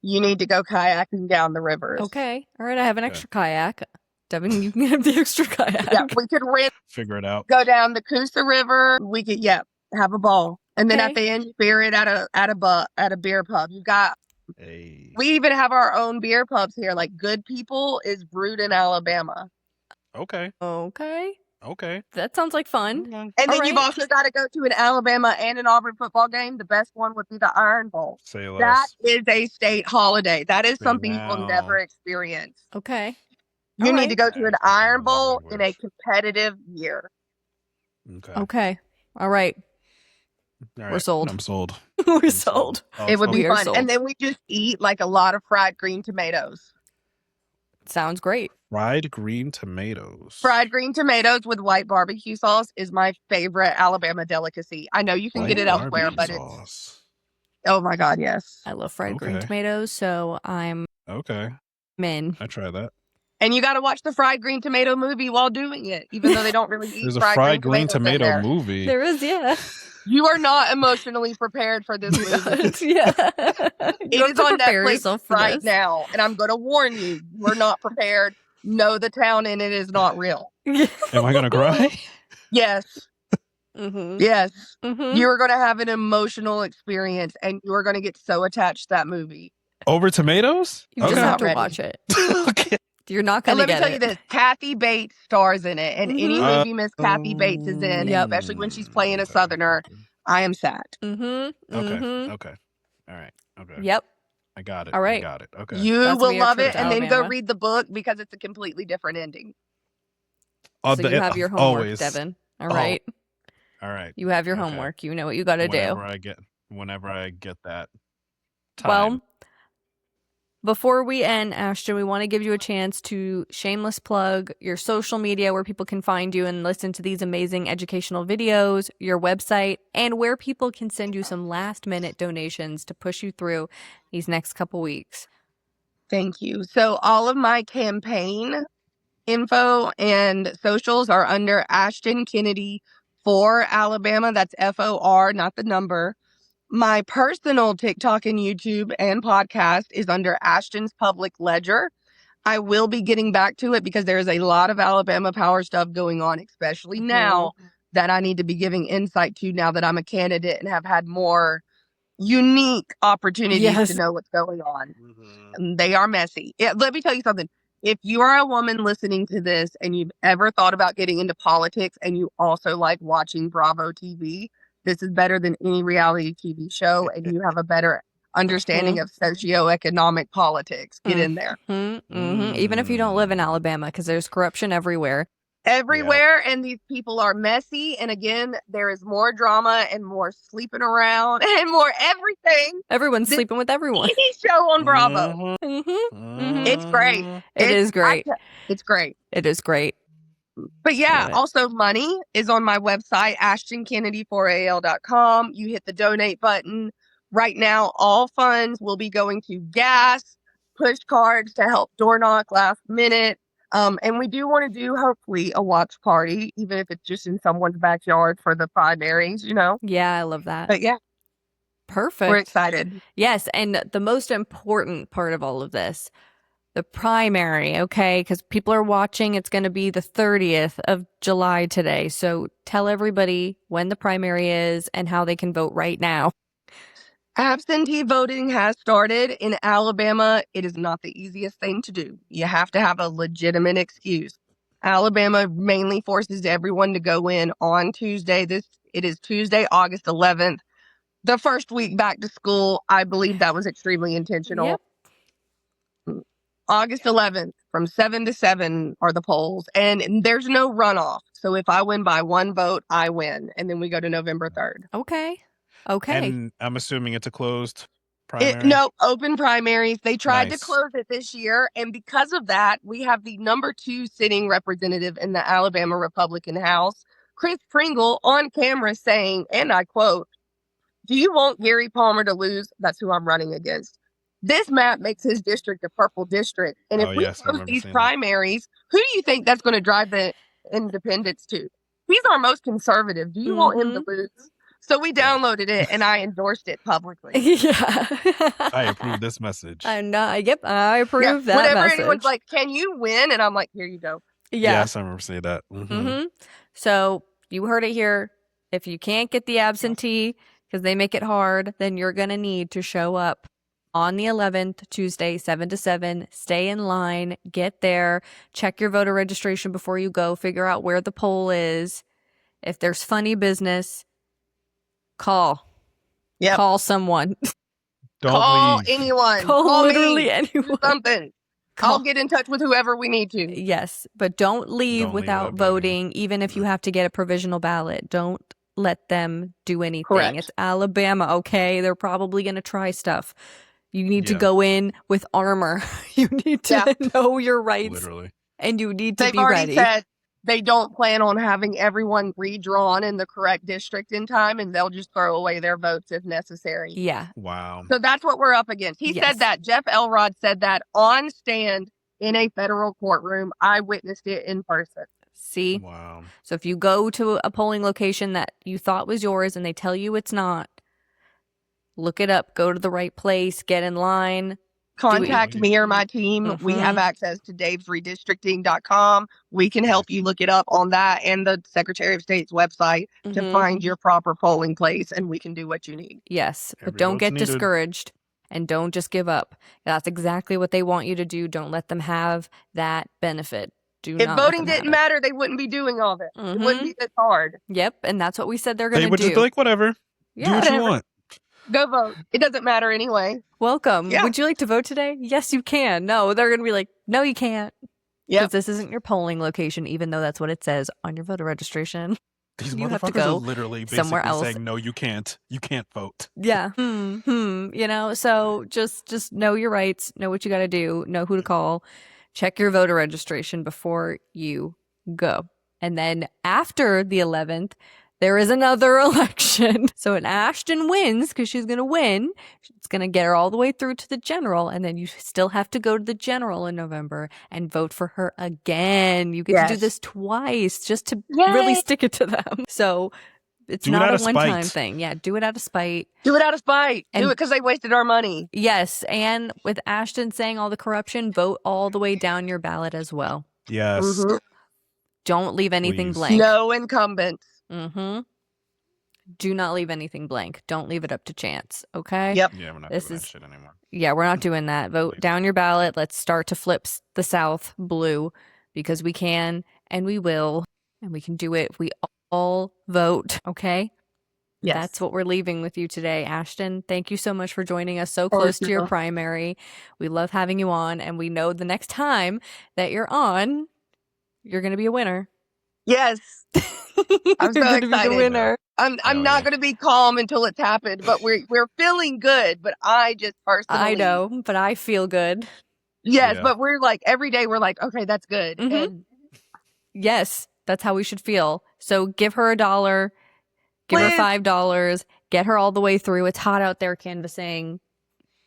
You need to go kayaking down the rivers. Okay. All right, I have an extra kayak. Devin, you can have the extra kayak. Yeah, we could figure it out. Go down the Coosa River. We could, have a ball, and then at the end, you beer it at a beer pub. You got. Hey. We even have our own beer pubs here. Like Good People is brewed in Alabama. Okay. That sounds like fun. And then you've also got to go to an Alabama and an Auburn football game. The best one would be the Iron Bowl. Say less. That is a state holiday. That is something you will never experience. Okay. You need to go to an Iron Bowl in a competitive year. Okay. All right. We're sold. I'm sold. We're sold. It would be fun. Sold. And then we just eat like a lot of fried green tomatoes. Sounds great. Fried green tomatoes. Fried green tomatoes with white barbecue sauce is my favorite Alabama delicacy. I know you can get it elsewhere, but it's... Oh my God, yes. I love fried green tomatoes, so I'm in. I try that. And you got to watch the fried green tomato movie while doing it, even though they don't really eat There's a fried green tomato movie. There is, yeah. You are not emotionally prepared for this movie. Yeah. It is on Netflix right now, and I'm going to warn you, we're not prepared. No, the town in it is not real. Am I going to cry? Yes. Yes. You are going to have an emotional experience, and you are going to get so attached to that movie. Over tomatoes? You just have to watch it. Okay. You're not going to get it. Let me tell you this. Kathy Bates stars in it. And any movie Miss Kathy Bates is in, especially when she's playing a Southerner, I am sad. Okay. All right. Okay. Yep. I got it. All right. I got it. Okay. You will love it, and then go read the book because it's a completely different ending. So you have your homework, Devin. All right. All right. You have your homework. You know what you got to do. Whenever I get that time. Well, before we end, Ashtyn, we want to give you a chance to shameless plug your social media where people can find you and listen to these amazing educational videos, your website, and where people can send you some last-minute donations to push you through these next couple weeks. Thank you. So all of my campaign info and socials are under Ashtyn Kennedy for Alabama. That's FOR, not the number. My personal TikTok and YouTube and podcast is under Ashtyn's Public Ledger. I will be getting back to it because there's a lot of Alabama power stuff going on, especially now that I need to be giving insight to now that I'm a candidate and have had more unique opportunities to know what's going on. And they are messy. Let me tell you something. If you are a woman listening to this and you've ever thought about getting into politics and you also like watching Bravo TV, this is better than any reality TV show, and you have a better understanding of socioeconomic politics. Get in there. Even if you don't live in Alabama, because there's corruption everywhere. And these people are messy. And again, there is more drama and more sleeping around and more everything. Everyone's sleeping with everyone. Any show on Bravo. It's great. It is great. It's great. It is great. But yeah, Love it. also money is on my website, ashtonkennedy4al.com. You hit the donate button. Right now, all funds will be going to gas, push cards to help door knock last minute. And we do want to do, hopefully, a watch party, even if it's just in someone's backyard for the primaries, Yeah, I love that. But yeah, Perfect. we're excited. Yes, and the most important part of all of this, the primary, okay? Because people are watching. It's going to be the 30th of July today. So tell everybody when the primary is and how they can vote right now. Absentee voting has started in Alabama. It is not the easiest thing to do. You have to have a legitimate excuse. Alabama mainly forces everyone to go in on Tuesday. It is Tuesday, August 11th. The first week back to school, I believe that was extremely intentional. Yep. August 11th, from 7 to 7 are the polls, and there's no runoff. So if I win by one vote, I win. And then we go to November 3rd. Okay. And I'm assuming it's a closed primary? No, open primaries. They tried Nice. to close it this year. And because of that, we have the number 2 sitting representative in the Alabama Republican House, Chris Pringle, on camera saying, and I quote, "Do you want Gary Palmer to lose? That's who I'm running against. This map makes his district a purple district. And if Oh, we yes, I close remember these seeing that. primaries, who do you think that's going to drive the independents to? He's our most conservative. Do you want him to lose?" So we downloaded it and I endorsed it publicly. Yeah. I approve this message. Yep, I approve that Whenever message. anyone's like, "Can you win?" And I'm like, "Here you go." Yeah. Yes, I remember saying that. So you heard it here. If you can't get the absentee because they make it hard, then you're going to need to show up on the 11th, Tuesday, 7 to 7. Stay in line. Get there. Check your voter registration before you go. Figure out where the poll is. If there's funny business, call. Yep. Call someone. Don't Call leave. anyone. Call literally me. anyone. Do something. I'll get in touch with whoever we need to. Yes, but don't leave Don't leave without without voting, even if you have to get a provisional ballot. Don't let them do anything. Correct. It's Alabama, okay? They're probably going to try stuff. You need to Yeah. go in with armor. You need to know your rights. Literally. And you need to They've be already ready. said they don't plan on having everyone redrawn in the correct district in time, and they'll just throw away their votes if necessary. Yeah. Wow. So that's what we're up against. He Yes. said that. Jeff Elrod said that on stand in a federal courtroom. I witnessed it in person. See? Wow. So if you go to a polling location that you thought was yours and they tell you it's not, look it up. Go to the right place. Get in line. Contact me or my team. We have access to davesredistricting.com. We can help you look it up on that and the Secretary of State's website to find your proper polling place, and we can do what you need. Yes, but Every don't vote's get needed. discouraged and don't just give up. That's exactly what they want you to do. Don't let them have that benefit. Do If not voting let them have didn't it. matter, they wouldn't be doing all this. It wouldn't be this hard. Yep, and that's what we said they're going They to would do. just be like, whatever. Do Yeah. what you Whatever. want. Go vote. It doesn't matter anyway. Welcome. Yeah. Would you like to vote today? Yes, you can. No, they're going to be like, no, you can't. Yep. Because this isn't your polling location, even though that's what it says on your voter registration. These You have to motherfuckers go are literally somewhere basically else. saying, no, you can't. You can't vote. Yeah. You know, so just know your rights, know what you got to do, know who to call, check your voter registration before you go. And then after the 11th, there is another election. So when Ashtyn wins, because she's going to win, it's going to get her all the way through to the general. And then you still have to go to the general in November and vote for her again. You get to do this twice just to really stick it to them. So it's Do it not out a of one-time spite. thing. Yeah, do it out of spite. Do it out of spite. And- Do it because they wasted our money. Yes, and with Ashtyn saying all the corruption, vote all the way down your ballot as well. Yes. Mhm. Don't leave anything Please. blank. No incumbents. Do not leave anything blank. Don't leave it up to chance, okay? Yep. Yeah, we're not This doing is- that shit anymore. Yeah, we're not doing that. Vote down your ballot. Let's start to flip the South blue because we can and we will and we can do it if we all vote, okay? Yes. That's what we're leaving with you today. Ashtyn, thank you so much for joining us so close to your primary. We love having you on, and we know the next time that you're on, you're going to be a winner. Yes. I'm You're so gonna be the excited. winner. I'm Hell not yeah. going to be calm until it's happened, but we're feeling good. But I just personally, I know, but I feel good. Yes, Yeah. but we're like every day we're like, okay, that's good. Mhm. And Yes. That's how we should feel. So give her $1, give her Please. $5, get her all the way through. It's hot out there canvassing.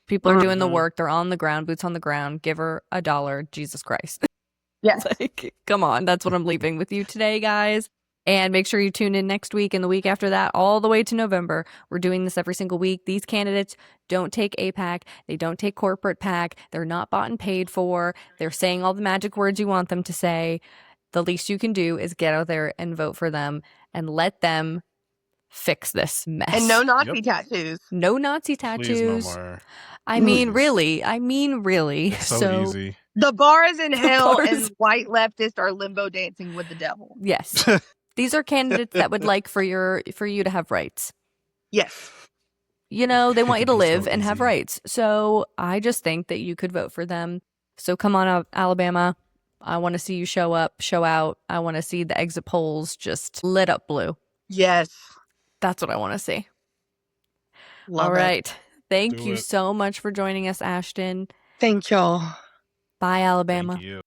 People are doing the work. They're on the ground, boots on the ground. Give her $1. Jesus Christ. Yes. Like, come on. That's what I'm leaving with you today, guys. And make sure you tune in next week and the week after that, all the way to November. We're doing this every single week. These candidates don't take APAC. They don't take corporate PAC. They're not bought and paid for. They're saying all the magic words you want them to say. The least you can do is get out there and vote for them and let them fix this mess. And no Nazi tattoos. No Nazi tattoos. Please, no more. I mean, really. It's so easy. The bar is in hell, bar and is- white leftists are limbo dancing with the devil. Yes. These are candidates that would like for you to have rights. Yes. You know, they want you to It's so live and have easy. rights. So I just think that you could vote for them. So come on out, Alabama. I want to see you show up, show out. I want to see the exit polls just lit up blue. Yes. That's what I want to see. Love All it. right. Thank Do you it. so much for joining us, Ashtyn. Thank y'all. Bye, Alabama. Thank you.